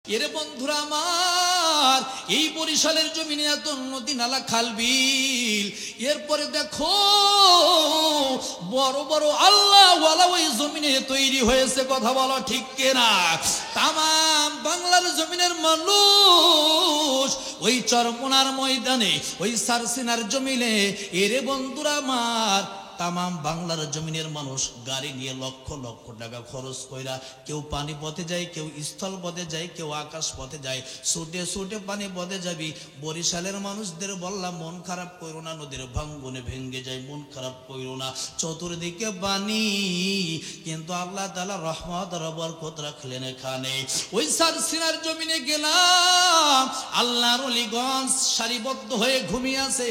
এরে বন্ধুরা আমার, এই বরিশালের জমিনে এত নদী নালা খাল বিল, এরপরে দেখো বড় বড় আল্লাহ ওয়ালা ওই জমিনে তৈরি হয়েছে। কথা বলো ঠিক কিনা? তামাম বাংলার জমিনের মানুষ ওই চরমোনার ময়দানে, ওই সারসিনার জমিনে, এরে বন্ধুরা আমার, তামাম বাংলার জমিনের মানুষ গাড়ি নিয়ে লক্ষ লক্ষ টাকা খরচ কইরা, কেউ পানি পথে যায়, কেউ স্থল পথে যায়, কেউ আকাশ পথে যায়, ছুটে ছুটে পানি পথে যাবি। বরিশালের মানুষদের বললাম মন খারাপ করো না, নদীর ভাঙ্গনে ভেঙ্গে যায়, মন খারাপ করো না, চতুর্দিকে পানি, কিন্তু আল্লাহ তাআলা রহমত আর বরকত রাখলেন এখানে। ওই সারসিনার জমিনে গেলাম, আল্লাহর ওলিগঞ্জ সারিবদ্ধ হয়ে ঘুমিয়ে আছে,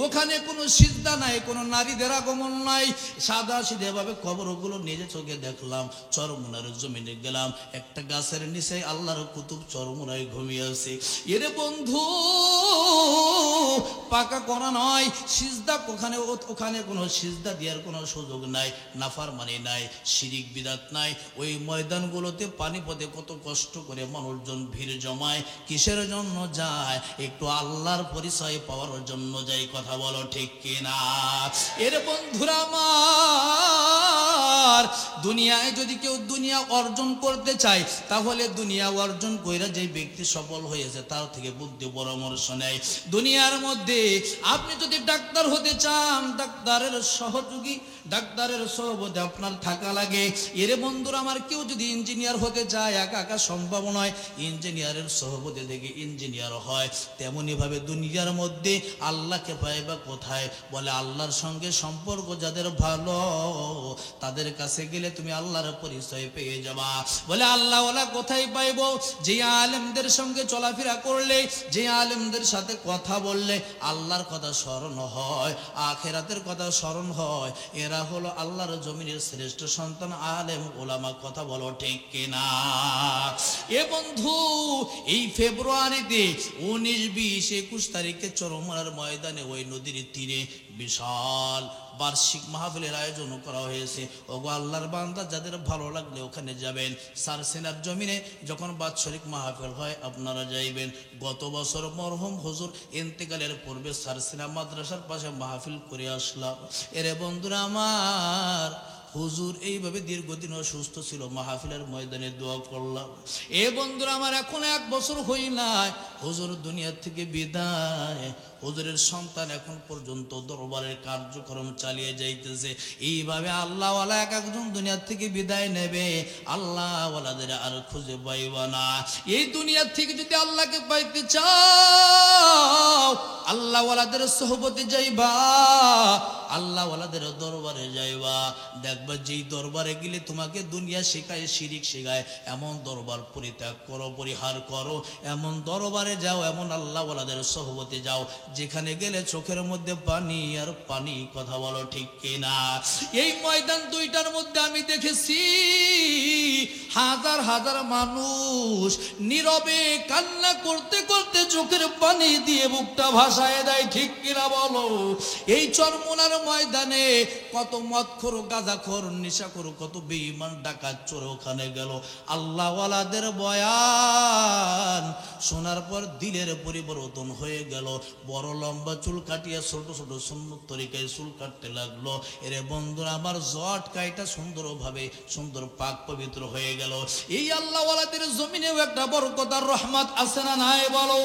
ওখানে কোনো সিজদা নাই, কোনো নারীদের আগমন নাই, সাদা সিধে ভাবে কবরগুলো নিজে চোখে দেখলাম। চরমুনার জমিনে গেলাম, একটা গাছের নিচে আল্লাহর কুতুব চরমুনায় ঘুমিয়ে আছে। এরে বন্ধু, পাকা করা নয়, সিজদা ওখানে কোনো সিজদা দেওয়ার কোনো সুযোগ নাই, নাফরমানি নাই, শিরিক বিদাত নাই। ওই ময়দানগুলোতে পানি পথে কত কষ্ট করে মানুষজন ভিড় জমায়, কিসের জন্য যায়? একটু আল্লাহর পরিচয় পাওয়ার জন্য যায়। কথা বলো ঠিক কিনা? এর বন্ধুরা আমার, দুনিয়ায় যদি কেউ দুনিয়া অর্জন করতে চায়, তাহলে দুনিয়া অর্জন কইরা যে ব্যক্তি সফল হয়েছে তার থেকে বুদ্ধি পরামর্শ নেয়। দুনিয়ার মধ্যে আপনি যদি ডাক্তার হতে চান, ডাক্তারের সহযোগী, ডাক্তারের সহবতে আপনার থাকা লাগে। এরে বন্ধুরা আমার, কেউ যদি ইঞ্জিনিয়ার হতে চায়, একা একা সম্ভব নয়, ইঞ্জিনিয়ারের সহবতে থেকে ইঞ্জিনিয়ার হয়। তেমনি ভাবে দুনিয়ার মধ্যে আল্লাহকে পাইবা কোথায়? বলে আল্লাহর সঙ্গে সম্পর্ক যাদের ভালো, তাদের কাছে গেলে তুমি আল্লাহর পরিচয় পেয়ে যাবা। বলে আল্লাহ ওয়ালা কোথায় পাইব? যে আলেমদের সঙ্গে চলাফেরা করলে, যে আলেমদের সাথে কথা বললে আল্লাহর কথা স্মরণ হয়, আখিরাতের কথা স্মরণ হয়, এরা হলো আল্লাহর জমিনের শ্রেষ্ঠ সন্তান, আলেম ওলামা। কথা বলো ঠিক কিনা? এ বন্ধু, এই ফেব্রুয়ারিতে 19, 20, 21 তারিখে চরমুনার ময়দানে ওই নদীর তীরে বিশাল বার্ষিক মাহফিলের আয়োজন করা হয়েছে। ওগো আল্লাহর বান্দা, যাদের ভালো লাগলে ওখানে যাবেন। সারসিনার জমিনে যখন বাৎসরিক মাহফিল হয় আপনারা যাইবেন। গত বছর মরহুম হুজুর ইন্তেকালের পূর্বে সারসিনা মাদ্রাসার পাশে মাহফিল করে আসলাম। এরে বন্ধুরা আমার, হুজুর এইভাবে দীর্ঘদিন অসুস্থ ছিল, মাহফিলের ময়দানে দোয়া করলাম। এ বন্ধুরা আমার, এখন 1 বছর হই নাই হুজুর দুনিয়া থেকে বিদায়। হুজুরের সন্তান এখন পর্যন্ত দরবারের কার্যক্রম চালিয়ে যাইতেছে। এইভাবে আল্লাহওয়ালা এক একজন দুনিয়া থেকে বিদায় নেবে, আল্লাহওয়ালাদের আর খুঁজে পাইবা না। এই দুনিয়া থেকে যদি আল্লাহকে পাইতে চাও, আল্লাহওয়ালাদের সোহবতে যাইবা, আল্লাহওয়ালাদের দরবারে যাইবা। দেখবা যেই দরবারে গেলে তোমাকে দুনিয়া শেখায়, শিরিক শেখায়, এমন দরবার পরিত্যাগ করো, পরিহার করো, এমন দরবারে যাও, এমন আল্লাহওয়ালাদের সোহবতে যাও, যেখানে গেলে চোখের মধ্যে পানি আর পানি। কথা বলো ঠিক কিনা? এই ময়দান দুইটার মধ্যে আমি দেখেছি হাজার হাজার মানুষ নীরবে কান্না করতে করতে চোখের পানি দিয়ে বুকটা ভাসায় দেয়। ঠিক কিনা বলো? এই চরমুনার ময়দানে কত মদখোর, গাঁজাখোর, নেশাখোর, কত বেঈমান, ডাকাত, চোর ওখানে গেল। আল্লাহওয়ালাদের বয়ান শোনার পর দিলের পরিবর্তন হয়ে গেল। বড় লম্বা চুল কাটিয়া ছোট ছোট সুন্নত তরিকায় চুল কাটতে লাগলো। এরে বন্ধুরা আমার, জট কাইটা সুন্দরভাবে সুন্দর পাক পবিত্র হয়ে গেল। এই আল্লাহওয়ালাদের জমিনেও একটা বরকত আর রহমত আছে না নাই বলো?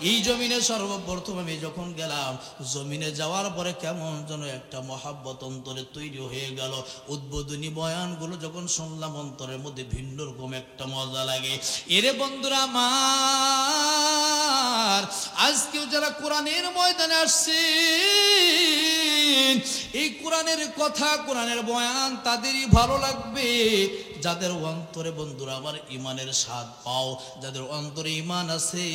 এই জমিনে সর্বপ্রথম আমি যখন গেলাম, জমিনে যাওয়ার পরে কেমন যেন একটা মহাব্বত অন্তরে তৈরি হয়ে গেল। উদ্বোধনী বয়ানগুলো যখন শুনলাম, অন্তরের মধ্যে ভিন্ন রকম একটা মজা লাগে। এরে বন্ধুরা আমার, আজকেও যারা কোরআনের ময়দানে আসছে, এই কোরআনের কথা, কোরআনের বয়ান তাদেরই ভালো লাগবে, যাদের অন্তরে বন্ধুরা আমার ইমানের স্বাদ পাও, যাদের অন্তরে ইমান আছে,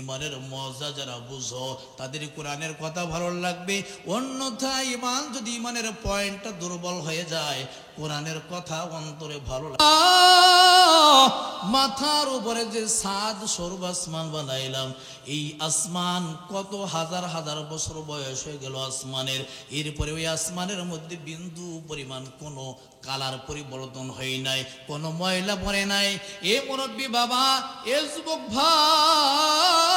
ইমানের মজা যারা বুঝো, তাদের কোরআনের কথা ভালো লাগবে। অন্যথায় ইমান যদি, ইমানের পয়েন্টটা দুর্বল হয়ে যায়, কোরআনের কথা অন্তরে ভালো লাগে। মাথার উপরে যে সাদ স্বরূপ আসমান বানাইলাম, এই আসমান কত হাজার হাজার বছর বয়স হয়ে গেল আসমানের, এরপরে ওই আসমানের মধ্যে বিন্দু পরিমাণ কোনো কালার পরিবর্তন হয় নাই, কোনো ময়লা পড়ে নাই। এ মুরব্বী বাবা, এ যুবক ভাই,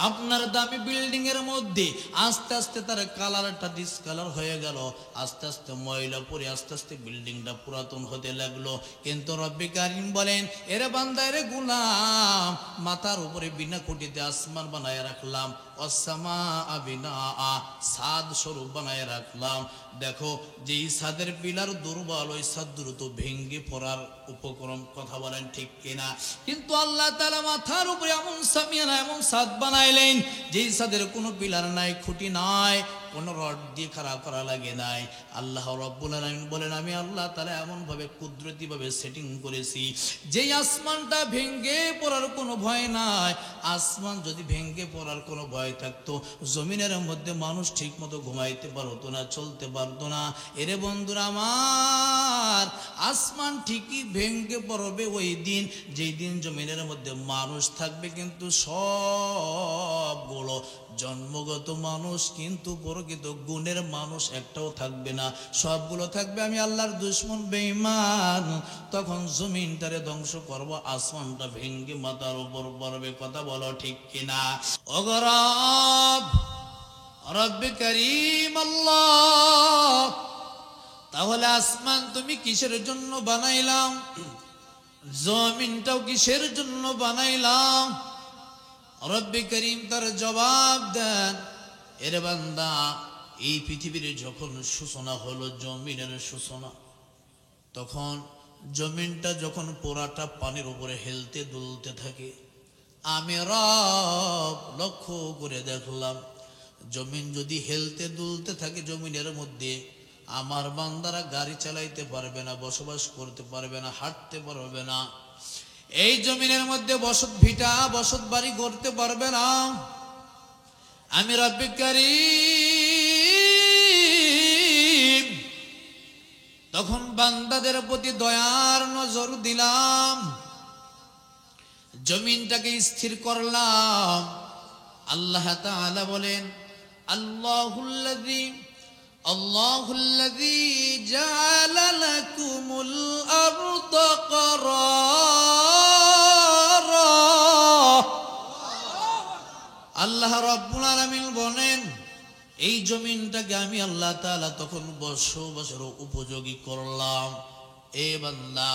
আপনার দামি বিল্ডিং এর মধ্যে আস্তে আস্তে তার কালারটা ডিসকালার হয়ে গেল, আস্তে আস্তে ময়লা পড়ে আস্তে আস্তে বিল্ডিংটা পুরাতন হতে লাগলো। কিন্তু রব্বি কারিম বলেন, এরে বান্দা, এরে গুলাম, মাথার উপরে বিনা খুঁটিতে আসমান বানায় রাখলাম, অসামা আবিনা সাদ স্বরূপ বানায় রাখলাম। দেখো, যেই সাদের পিলার দুর্বল, ওই সাদ দ্রুত ভেঙ্গে পড়ার উপক্রম। কথা বলেন ঠিক কিনা? কিন্তু আল্লাহ তাআলা মাথার উপরে এমন সামিয়ানা, এমন সাদ বানাইলেন, যেই সাদের কোনো পিলার নাই, খুঁটি নাই, কোনো রড দিয়ে খাড়া করা লাগে নাই। আল্লাহ রাব্বুল আলামিন বলেন, আমি আল্লাহ তাআলা এমন ভাবে কুদরতি ভাবে সেটিং করেছি, যেই আসমানটা ভেঙ্গে পড়ার কোনো ভয় নাই। আসমান যদি ভেঙ্গে পড়ার কোনো ভয় থাকতো, জমিনের মধ্যে মানুষ ঠিক মতো ঘুমাইতে পারতো না, চলতে পারতো না। এরে বন্ধুরা আমার, আসমান ঠিকই ভেঙ্গে পড়বে ওই দিন, যেই দিন জমিনের মধ্যে মানুষ থাকবে, কিন্তু সবগুলো জন্মগত মানুষ, কিন্তু প্রকৃত গুণের মানুষ একটাও থাকবে না, সবগুলো থাকবে আমি আল্লাহর দুশমন, বেঈমান। তখন জমিনটারে ধ্বংস করব, আসমানটা ভেঙ্গে মাথার উপর পড়বে। কথা বলো ঠিক কিনা? অগরব রব্বে করিম আল্লাহ, তাহলে আসমান তুমি কিসের জন্য বানাইলাম? জমিনটাও কিসের জন্য বানাইলাম? রব্বে করিম তার জবাব দেন, এরে বান্দা, এই পৃথিবীর যখন সূচনা হলো, জমিনের সূচনা, তখন জমিনটা যখন পোড়াটা পানির উপরে হেলতে দুলতে থাকে, আমি রব লক্ষ্য করে দেখলাম, জমিন যদি হেলতে দুলতে থাকে, জমিনের মধ্যে আমার বান্দারা গাড়ি চালাইতে পারবে না, বসবাস করতে পারবে না, হাঁটতে পারবে না, এই জমিনের মধ্যে বসত ভিটা, বসত বাড়ি করতে পারবে না। আমি রব্বে কারীম তখন বান্দাদের প্রতি দয়ার নজর দিলাম, জমিনটাকে স্থির করলাম। আল্লাহ তাআলা বলেন, আল্লাহুল্লাযী জাআলা লাকুমুল আরদা ক্বারারা। আল্লাহ রাব্বুল আলামিন বলেন, এই জমিনটাকে আমি আল্লাহ তাআলা তখন বসবাসের উপযোগী করলাম। এ বান্দা,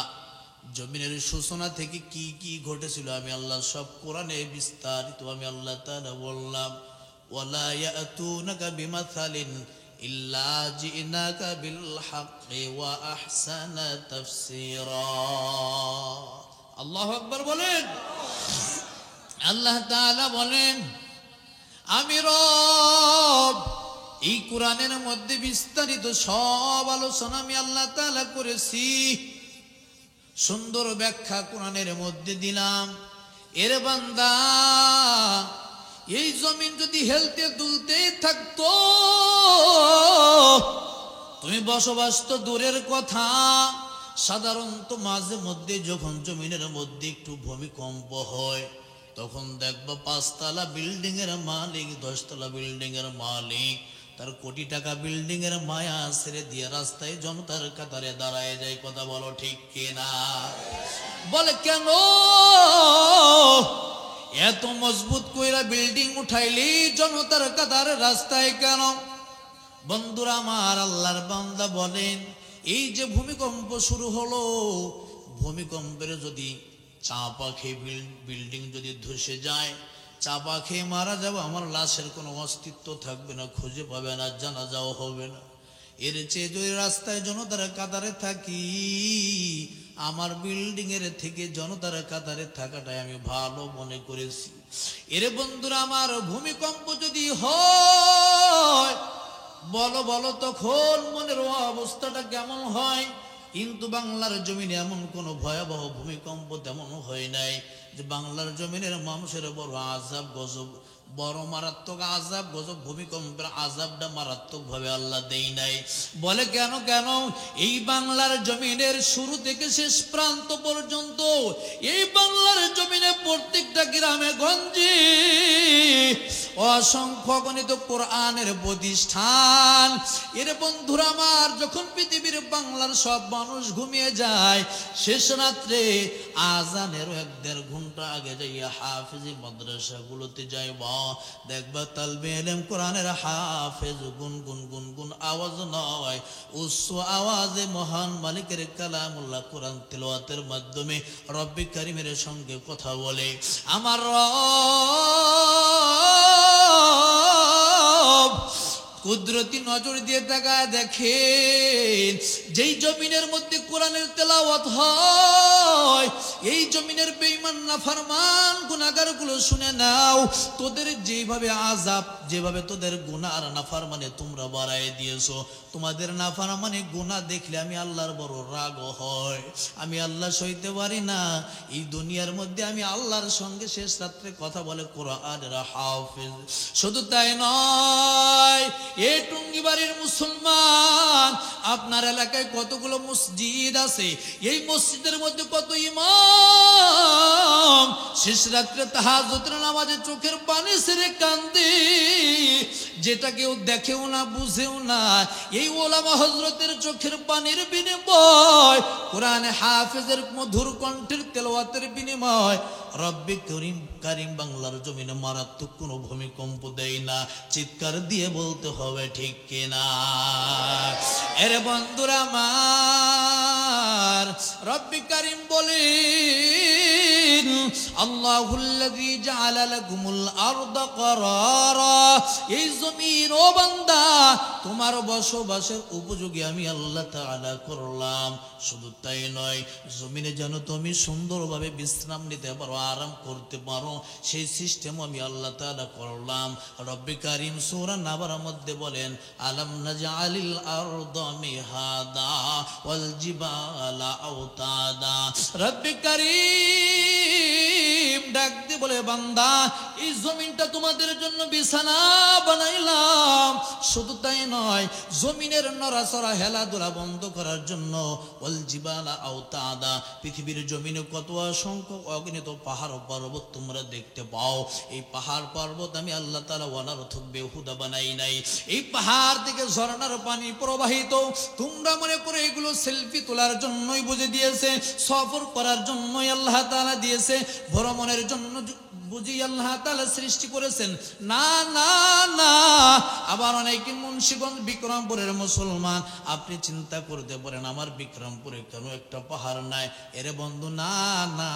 জমিনের সূচনা থেকে কি কি ঘটেছিল আমি আল্লাহ সব কোরআনে বিস্তারিত আমি আল্লাহ তাআলা বললাম। ওয়ালা ইয়াতুনাকা বিমাসালিন ইল্লা জিনাকা বিল হাক্কি ওয়া আহসানা তাফসীরা। আল্লাহু আকবার বলেন। আল্লাহ তাআলা বলেন, আমি রব এই কোরআনের মধ্যে বিস্তারিত সব আলোচনা আমি আল্লাহ তাআলা করেছি, সুন্দর ব্যাখ্যা কোরআনের মধ্যে দিলাম। এর বান্দা, এই জমিন যদি হেলতে দুলতে থাকতো, তুমি বসবাস তো দূরের কথা, সাধারণত মাঝে মধ্যে যখন জমিনের মধ্যে একটু ভূমিকম্প হয়, তখন দেখবা 5 তলা বিল্ডিং এর মালিক, 10 তলা বিল্ডিং এর মালিক তার কোটি টাকা বিল্ডিং এর মায়া ছেড়ে দিয়ে রাস্তায় জনতার কাতারে দাঁড়ায় যায়। কথা বলো ঠিক কিনা? বলে কেন এত মজবুত কইরা বিল্ডিং উঠাইলি জনতার কাতারে রাস্তায় কেন? বন্ধুরা আমার, আল্লাহর বান্দা বলেন, এই যে ভূমিকম্প শুরু হলো, ভূমিকম্পের যদি চাপা খেয়ে বিল্ডিং যদি ধসে যায়, চাপা খেয়ে মারা যাবো, আমার লাশের কোনো অস্তিত্ব থাকবে না, খুঁজে পাবে না, জানাজাও হবে না। এর চেয়ে যদি রাস্তায় জনতার কাতারে থাকি, আমার বিল্ডিং এর থেকে জনতার কাতারে থাকাটাই আমি ভালো মনে করেছি। এর বন্ধুরা আমার, ভূমিকম্প যদি হয়, বলো বলো তখন মনের অবস্থাটা কেমন হয়? কিন্তু বাংলার জমিনে এমন কোনো ভয়াবহ ভূমিকম্প তেমন হয় নাই যে বাংলার জমিনের মানুষের বড় আযাব গজব বড় মারাত্মক আযাব গজব ভূমিকম্পের আযাবটা মারাত্মক ভাবে আল্লাহ দেই নাই। বলে কেন কেন? এই বাংলার জমিনের শুরু থেকে শেষ প্রান্ত পর্যন্ত এই বাংলার জমিনে প্রত্যেকটা গ্রামে গঞ্জে অসংখ্য গণিত কোরআনের প্রতিষ্ঠান। এর বন্ধুরা আমার, যখন পৃথিবীর বাংলার সব মানুষ ঘুমিয়ে যায়, শেষ রাত্রে আজানের 1-1.5 ঘন্টা আগে যাইয়া হাফেজি মাদ্রাসাগুলোতে যাইবা, দেখবা তালবে ইলম কোরআনের হাফেজ গুনগুন গুনগুন আওয়াজ নয়, উচ্চ আওয়াজে মহান মালিকের কালামুল্লাহ কোরআন তিলাওয়াতের মাধ্যমে রব্বি কারীমের সঙ্গে কথা বলে। আমার রব কুদরতি নজর দিয়ে তাকায় দেখেন, যেই জমিনের মধ্যে কোরআনের তেলাওয়াত হয়, এই জমিনের বেঈমান নাফরমান গুনাহগার গুলো শুনে নাও, তোদের যেভাবে আযাব, যেভাবে তোদের গুনাহ আর নাফরমানে তোমরা বাড়ায় দিয়েছো, তোমাদের নাফরমানে গুনাহ দেখলে আমি আল্লাহর বড় রাগ হয়, আমি আল্লাহ সইতে পারি না। এই দুনিয়ার মধ্যে আমি আল্লাহর সঙ্গে শেষ রাত্রে কথা বলে কোরআনের হাফেজ। শুধু তাই নয়, এই টুঙ্গিবাড়ির মুসলমান, আপনার এলাকায় কতগুলো মসজিদ আছে, এই মসজিদের মধ্যে কত ইমাম শেষ রাত্রে তাহাজ্জুদের নামাজে চোখের পানি ছেড়ে কান্দে, যেটা কেউ দেখেও না বুঝেও না। এই ওলামা হযরতের চোখের পানির বিনিময়, কোরআনে হাফেজের মধুর কণ্ঠের তেলাওয়াতের বিনিময় রব্বি কারীম বাংলার জমিনে মারাত্মক কোনো ভূমিকম্প দেয় না। চিৎকার দিয়ে বলতে হবে ঠিক কিনা? এর বন্ধুরা আমার, রব্বি কারীম বলেন, আল্লাহুল্লাযী জাআলা লাকুমুল আরদা করারা, এই জমিন ও বান্দা তোমার বসবাসের উপযোগী আমি আল্লাহ তাআলা করলাম। শুধু তাই নয়, জমিনে যেন তুমি সুন্দরভাবে বিশ্রাম নিতে পারো, আরাম করতে পারো, সেই সিস্টেম আমি আল্লাহ তাআলা করলাম। রব্বি কারীম সূরা নাবার মধ্যে বলেন, আলাম নাজআলিল আরদা মিহাদা ওয়াল জিবালা আওতাদা। রব্বি কারীম ডাক দিয়ে বলে, বান্দা এই জমিনটা তোমাদের জন্য বিছানা বানাইলাম। শুধু তাই নয়, জমিনের নড়াচড়া হেলাধুলা বন্ধ করার জন্য ওয়াল জিবালা আওতাদা, পৃথিবীর জমিনে কত অসংখ্য অগণিত পাহাড় পর্বত তোমরা দেখতে পাও, এই পাহাড় পর্বত আমি আল্লাহ তাআলা অনর্থক বেহুদা বানাই নাই। এই পাহাড় থেকে ঝর্ণার পানি প্রবাহিত, তোমরা মনে করে এগুলো সেলফি তোলার জন্যই বুঝে দিয়েছে, সফর করার জন্যই আল্লাহ তাআলা দিয়েছে, ভ্রমণের জন্য বুঝি আল্লাহ তাআলা সৃষ্টি করেছেন? না না না। আবার অনেকে মুন্সিগঞ্জ বিক্রমপুরের মুসলমান, আপনি চিন্তা করতে পারেন আমার বিক্রমপুরে কেন একটা পাহাড় নাই? এরে বন্ধু, না না,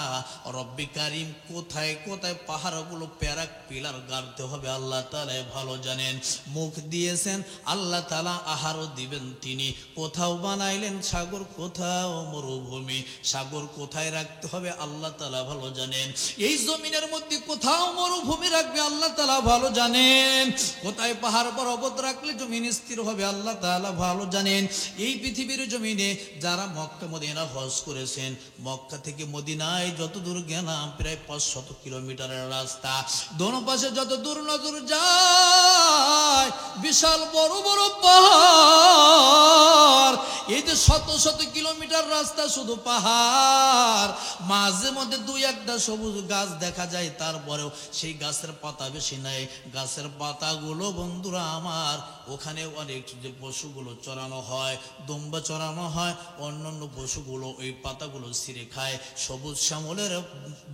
রব্বি কারীম কোথায় কোথায় পাহাড়গুলো প্যারাক পিলার গাড়তে হবে আল্লাহ তাআলা ভালো জানেন। মুখ দিয়েছেন আল্লাহ তাআলা, আহারও দিবেন তিনি। কোথাও বানাইলেন সাগর, কোথাও মরুভূমি, সাগর কোথায় রাখতে হবে আল্লাহ তাআলা ভালো জানেন। এই জমিনের মধ্যে কোথাও মরুভূমি রাখবে আল্লাহ তাআলা ভালো জানেন, কোথায় পাহাড় পর্বত রাখলে জমিন স্থির হবে আল্লাহ তাআলা ভালো জানেন। এই পৃথিবীর জমিনে যারা মক্কা মদিনা হজ করেছেন, মক্কা থেকে মদিনায় যত দূর গেলাম প্রায় 500 কিলোমিটারের রাস্তা, দোনো পাশে যত দূর নজর যায় বিশাল বড় বড় পাহাড়। এই যে শত শত কিলোমিটার রাস্তা শুধু পাহাড়, মাঝে মধ্যে 2-1টা সবুজ গাছ দেখা যায়, তারপরেও সেই গাছের পাতা বেশি নাই। গাছের পাতাগুলো বন্ধুরা আমার, ওখানে অনেক যে পশুগুলো চড়ানো হয়, দুম্বা চড়ানো হয়, অন্যান্য পশুগুলো ওই পাতাগুলো ছিঁড়ে খায়। সবুজ শ্যামলের,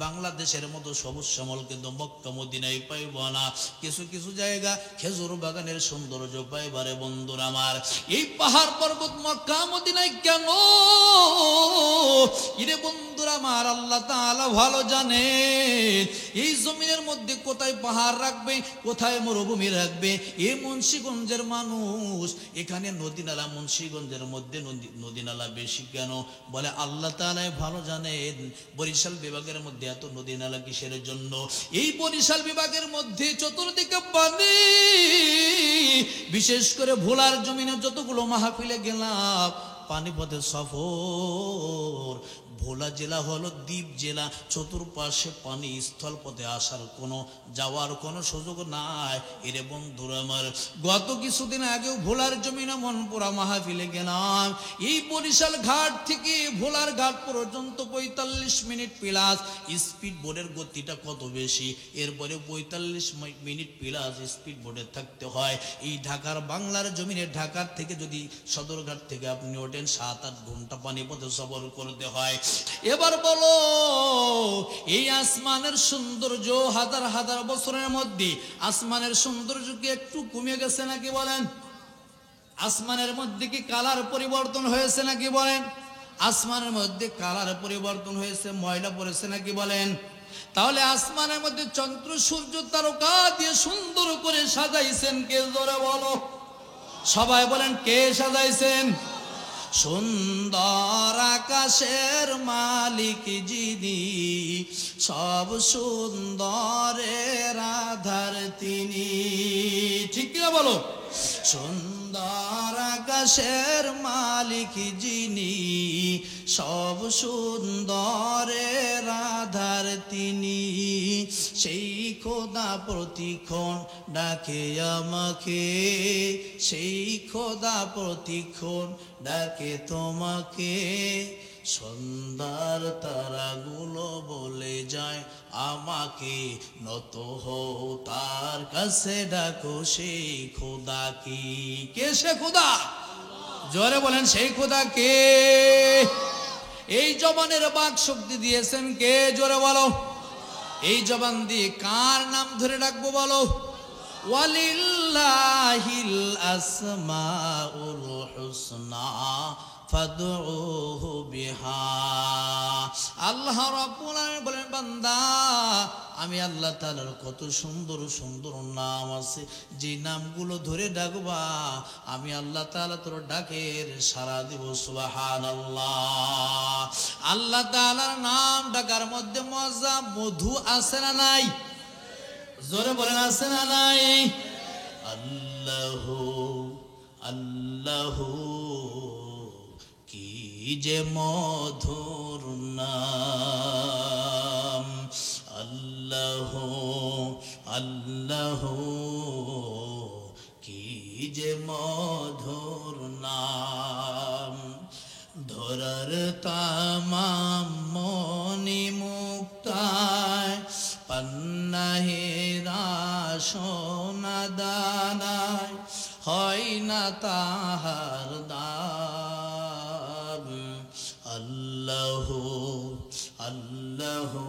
বাংলাদেশের মতো সবুজ শ্যামল কিন্তু মক্কা মদিনায় পাইব না। কিছু কিছু জায়গা খেজুর বাগানের সৌন্দর্য পাইবারে বন্ধুরা আমার। এই পাহাড় পর্বত মক্কা মদিনায় কেন? ইরে বন্ধুরা আমার, আল্লাহ তাআলা ভালো জানেন এই জমিনের মধ্যে কোথায় পাহাড় রাখবে, কোথায় মরুভূমি রাখবে। এই মুন্সিগঞ্জের মানুষ, এখানে নদী নালা, মুন্সিগঞ্জের মধ্যে নদী নালা বেশি কেন? বলে আল্লাহ তাআলা ভালো জানেন। বরিশাল বিভাগের মধ্যে এত নদী নালা কিসের জন্য? এই বরিশাল বিভাগের মধ্যে চতুর্দিকে পানি, বিশেষ করে ভোলার জমিনে যতগুলো মাহফিলে গেলাম, পানিপথে সফর, ভোলা জেলা হলো দ্বীপ জেলা, চতুর্পাশে পানি, স্থলপথে আসার কোনো যাওয়ার কোনো সুযোগ নাই। এরে বন্ধুরা আমার, গত কিছুদিন আগেও ভোলার জমিনে মনপুরা মাহফিলে গেলাম। এই বরিশাল ঘাট থেকে ভোলার ঘাট পর্যন্ত 45 মিনিট প্লাস স্পিড বোটের গতিটা কত বেশি, এরপরে 45 মিনিট প্লাস স্পিড বোটে থাকতে হয়। এই ঢাকার বাংলার জমিনে ঢাকার থেকে যদি সদরঘাট থেকে আপনি ওঠেন 7-8 ঘন্টা পানিপথে সফর করতে হয়। এবার বলো, এই আসমানের সৌন্দর্য হাজার হাজার বছরের মধ্যে আসমানের সৌন্দর্য কি একটু কমে গেছে নাকি বলেন? আসমানের মধ্যে কি কালার পরিবর্তন হয়েছে নাকি বলেন? আসমানের মধ্যে কালার পরিবর্তন হয়েছে, ময়লা পড়েছে নাকি বলেন? তাহলে আসমানের মধ্যে চন্দ্র সূর্য তারকা দিয়ে সুন্দর করে সাজাইছেন কে? জোরে বলো সবাই, বলেন কে সাজাইছেন? সুন্দর আকাশের মালিক যিনি, সব সুন্দরের আধার তিনি। ঠিক কিনা বলো? সুন্দর আকাশের মালিক যিনি, সব সুন্দরের আধার তিনি। সেই খোদা প্রতিক্ষণ ডাকে আমাকে, সেই খোদা প্রতিক্ষণ ডাকে তোমাকে। সন্ধ্যার তারাগুলো বলে যায় আমাকে, নত হও তার কাছে ডাকো সেই খোদা কি। কে সে খোদা? জোরে বলেন সেই খোদা কে? এই জবানের বাক শক্তি দিয়েছেন কে? জোরে বলো। এই জবান দিয়ে কার নাম ধরে ডাকবো বলো? ওয়ালিল্লাহিল আসমাউল হুসনা ফাদউহু বিহা। আল্লাহ রাব্বুল আলামিন বলেন, বান্দা আমি আল্লাহ তাআলার কত সুন্দর সুন্দর নাম আছে, যে নামগুলো ধরে ডাকবা আমি আল্লাহ তাআলা তোর ডাকের সাড়া দিব। সুবহানাল্লাহ। আল্লাহ তাআলার নাম ডাকার মধ্যে মজা, মধু আছে না নাই? জোরে বলেন আছে না নাই? আল্লাহু আল্লাহু কি যে মধুর নাম, আল্লাহু আল্লাহু কি যে মধুর নাম। ধরার তামাম মনি মুক্তায় পান্নাহেরা সোনা দানায় হয় না তাহার দাম। আল্লাহু আল্লাহু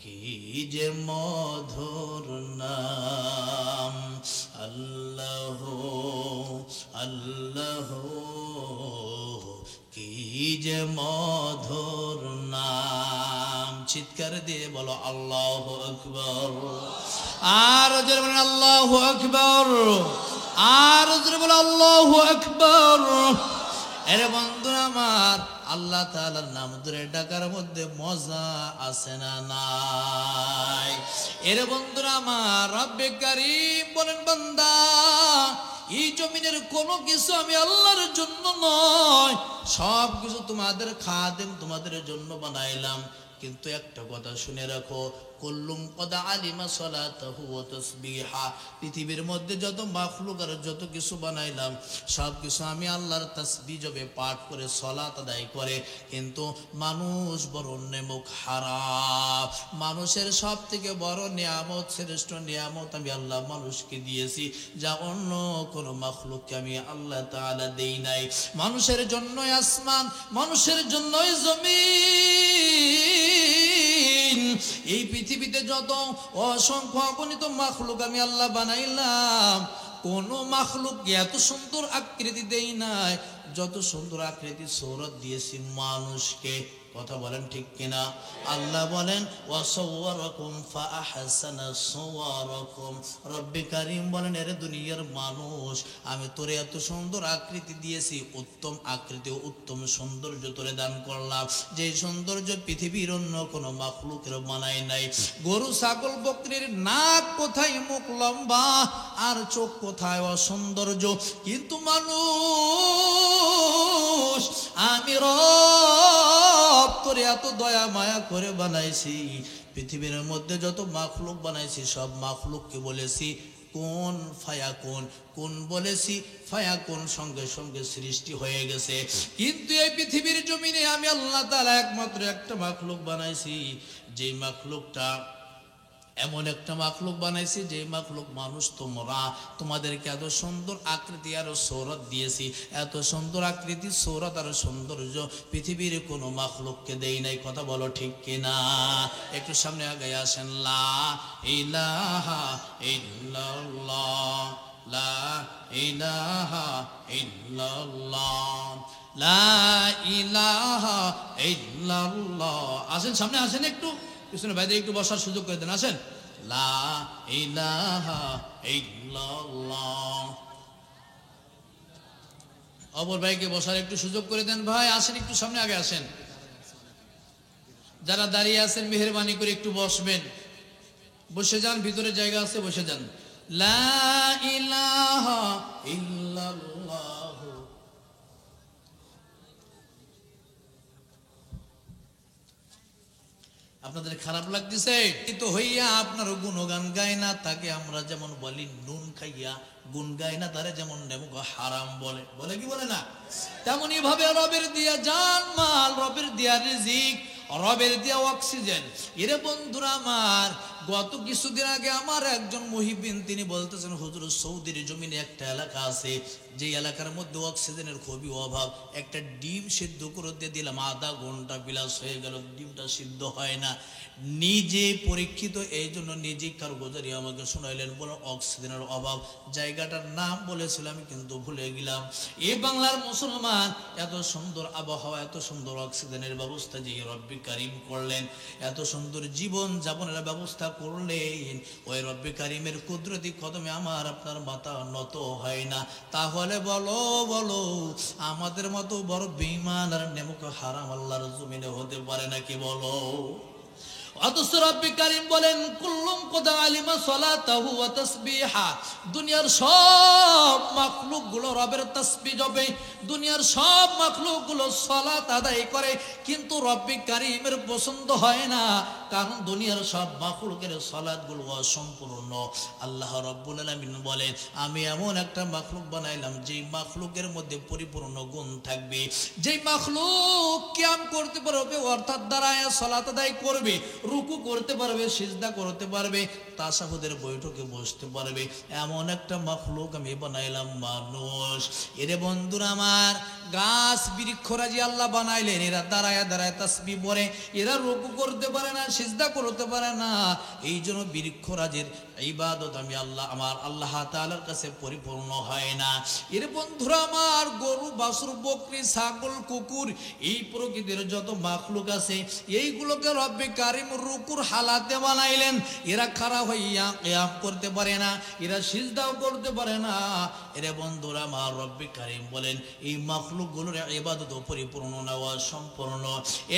কি যে মধুর নাম, আল্লাহু আল্লাহু কি যে মধুর নাম। চিৎকার দিয়ে বলো আল্লাহু আকবার। আর জোরে বলেন আল্লাহু আকবার। আর জোরে বলো আল্লাহু আকবার। এরে বন্ধুরা আমার, আল্লাহ তাআলার নাম ধরে ডাকার মধ্যে মজা আছে না নাই? এরে বন্ধুরা আমার, রব্বে কারীম বলেন, বান্দা এই জমিনের কোনো কিছু আমি আল্লাহর জন্য নয়, সব কিছু তোমাদের খাদেম, তোমাদের জন্য বানাইলাম। কিন্তু একটা কথা শুনে রাখো, কুল্লুম কদ আলিমা সালাতাহু ওয়া তাসবিহা। পৃথিবীর মধ্যে যত মাখলুক আর যত কিছু বানাইলাম সব কিছু আমি আল্লাহর তাসবিহ জবে পাঠ করে সালাত আদায় করে, কিন্তু মানুষ বড় নেমুখ হারাম। মানুষের সব থেকে বড় নিয়ামত, শ্রেষ্ঠ নিয়ামত আমি আল্লাহ মানুষকে দিয়েছি, যা অন্য কোন মাখলুককে আমি আল্লাহ তাআলা দেই নাই। মানুষের জন্যই আসমান, মানুষের জন্যই জমিন। এই পৃথিবীতে যত অসংখ্য অগণিত মাখলুক আমি আল্লাহ বানাইলাম, কোন মাখলুককে এত সুন্দর আকৃতি দেই নাই যত সুন্দর আকৃতি সূরত দিয়েছি মানুষকে। কথা বলেন ঠিক কিনা? আল্লাহ বলেন ওয়াসাওয়ারাকুম ফাআহসানা সুওয়ারাকুম। রব্বে কারীম বলেন, এর দুনিয়ার মানুষ আমি তোরে এত সুন্দর আকৃতি দিয়েছি, উত্তম আকৃতি উত্তম সৌন্দর্য তোরে দান করলাম, যে সৌন্দর্য পৃথিবীর অন্য কোনো মাখলুকের বানাই নাই। গরু ছাগল বকরির নাক কোথায়, মুখ লম্বা আর চোখ কোথায় অসৌন্দর্য, কিন্তু মানুষ আমি রব তোরে এত দয়া মায়া করে বানাইছি, পৃথিবীর মধ্যে যত মাখলুক বানাইছি সব মাখলুককে বলেছি কোন ফায়াকুন, কোন বলেছি ফায়াকুন, সঙ্গে সঙ্গে সৃষ্টি হয়ে গেছে। কিন্তু এই পৃথিবীর জমিনে আমি আল্লাহ তাআলা একমাত্র একটা মাখলুক বানাইছি, যে মাখলুকটা এমন একটা মাখলুক বানাইছি যে মাখলুক মানুষ। তোমরা, তোমাদেরকে এত সুন্দর আকৃতি আর সৌরত দিয়েছি, এত সুন্দর আকৃতি সৌরত আর সৌন্দর্য পৃথিবীর কোনো মাখলুককে দেই নাই। কথা বলো ঠিক কিনা? একটু সামনে আগে আসেন। লা ইলাহা ইল্লাল্লাহ, লা ইলাহা ইল্লাল্লাহ, লা ইলাহা ইল্লাল্লাহ। আসেন সামনে আসেন, একটু পিছনে বাইরে একটু বসার সুযোগ করে দেন। আসেন। লা ইলাহা ইল্লাল্লাহ। অপর ভাইকে বসার একটু সুযোগ করে দেন। ভাই আসেন, একটু সামনে আগে আসেন। যারা দাঁড়িয়ে আছেন মেহেরবানি করে একটু বসবেন, বসে যান, ভিতরে জায়গা আছে, বসে যান। লা ইলাহা ইল্লাল্লাহ। আপনাদের খারাপ লাগতেছে? কিন্তু হইয়া আপনার গুণগান গায় না তাকে আমরা যেমন বলি নুন খাইয়া, গুণ গায় না তারে যেমন হারাম বলে, বলে কি বলে না? তেমনি ভাবে রবের দিয়া জান মাল, রবের দিয়া রিজিক, রবের দিয়া অক্সিজেন। এরে বন্ধুরা আমার, গত কিছুদিন আগে আমার একজন মুহিবিন তিনি বলতেছেন, হুজুর সৌদির জমিনে একটা এলাকা আছে যে এলাকার মধ্যে অক্সিজেনের খুবই অভাব, একটা ডিম সিদ্ধ করে দিয়ে দিলাম, আধা ঘন্টা বিলাস হয়ে গেল, ডিমটা সিদ্ধ হয় না। নিজে পরীক্ষিত, এই জন্য নিজেই কারগুজারি আমাকে শোনাইলেন, বলেন অক্সিজেনের অভাব। জায়গাটার নাম বলেছিলাম কিন্তু ভুলে গেলাম। এই বাংলার মুসলমান, এত সুন্দর আবহাওয়া, এত সুন্দর অক্সিজেনের ব্যবস্থা যে রব্বি কারিম করলেন, এত সুন্দর জীবন যাপনের ব্যবস্থা করলেন, ওই রব্বি কারিমের কুদরতি কদমে আমার আপনার মাথা নত হয় না। তাহলে বলো বলো, আমাদের মতো বড় বেঈমান আর নেমুক হারাম আল্লাহর জমিনে হতে পারে নাকি বলো? অথচ রব্বি কারিম বলেন, কুল্লুম কদ আলিমা সলাতাহু ওয়া তাসবিহা। দুনিয়ার সব মাখলুক গুলো রবের তাসবিহ জপে, দুনিয়ার সব মাখলুক গুলো সালাত আদায় করে, কিন্তু রব্বি কারিমের পছন্দ হয় না, কারণ দুনিয়ার সব মাখলুকের সালাত গুলো অসম্পূর্ণ। আল্লাহ রাব্বুল আলামিন বলেন, আমি এমন একটা মাখলুক বানাইলাম যেই মাখলুকের মধ্যে পরিপূর্ণ গুণ থাকবে, যেই মাখলুক কিয়াম করতে পারবে, অর্থাৎ দাঁড়ায় সালাত আদায় করবে, রুকু করতে পারবে, সিজদা করতে পারবে, তাশাহুদের বৈঠকে বসতে পারবে, এমন একটা মাখলুক আমি বানাইলাম মানুষ। এরে বন্ধুরা আমার, গাছ বৃক্ষরাজি আল্লাহ বানাইলেন, এরা দাঁড়ায় দাঁড়ায় তাসবিহ পড়ে, এরা রুকু করতে পারে না, সিজদা করতে পারে না। এই জন্য বৃক্ষরাজির ইবাদত আমি আমার আল্লাহ তাআলার কাছে পরিপূর্ণ হয় না। এর বন্ধুরা আমার, গরু বাছুর বকরি ছাগল কুকুর, এই প্রকৃতির যত মাখলুক আছে এইগুলোকে রব্বে কারিম রুকুর হালাতে বানাইলেন। এরা খাড়া হইয়া কিয়াম করতে পারে না, এরা সিজদাও করতে পারে না। এরে বন্ধুরা আমার, রব্বে কারিম বলেন এই মাখলুকগুলোর ইবাদত পরিপূর্ণ না, সম্পূর্ণ।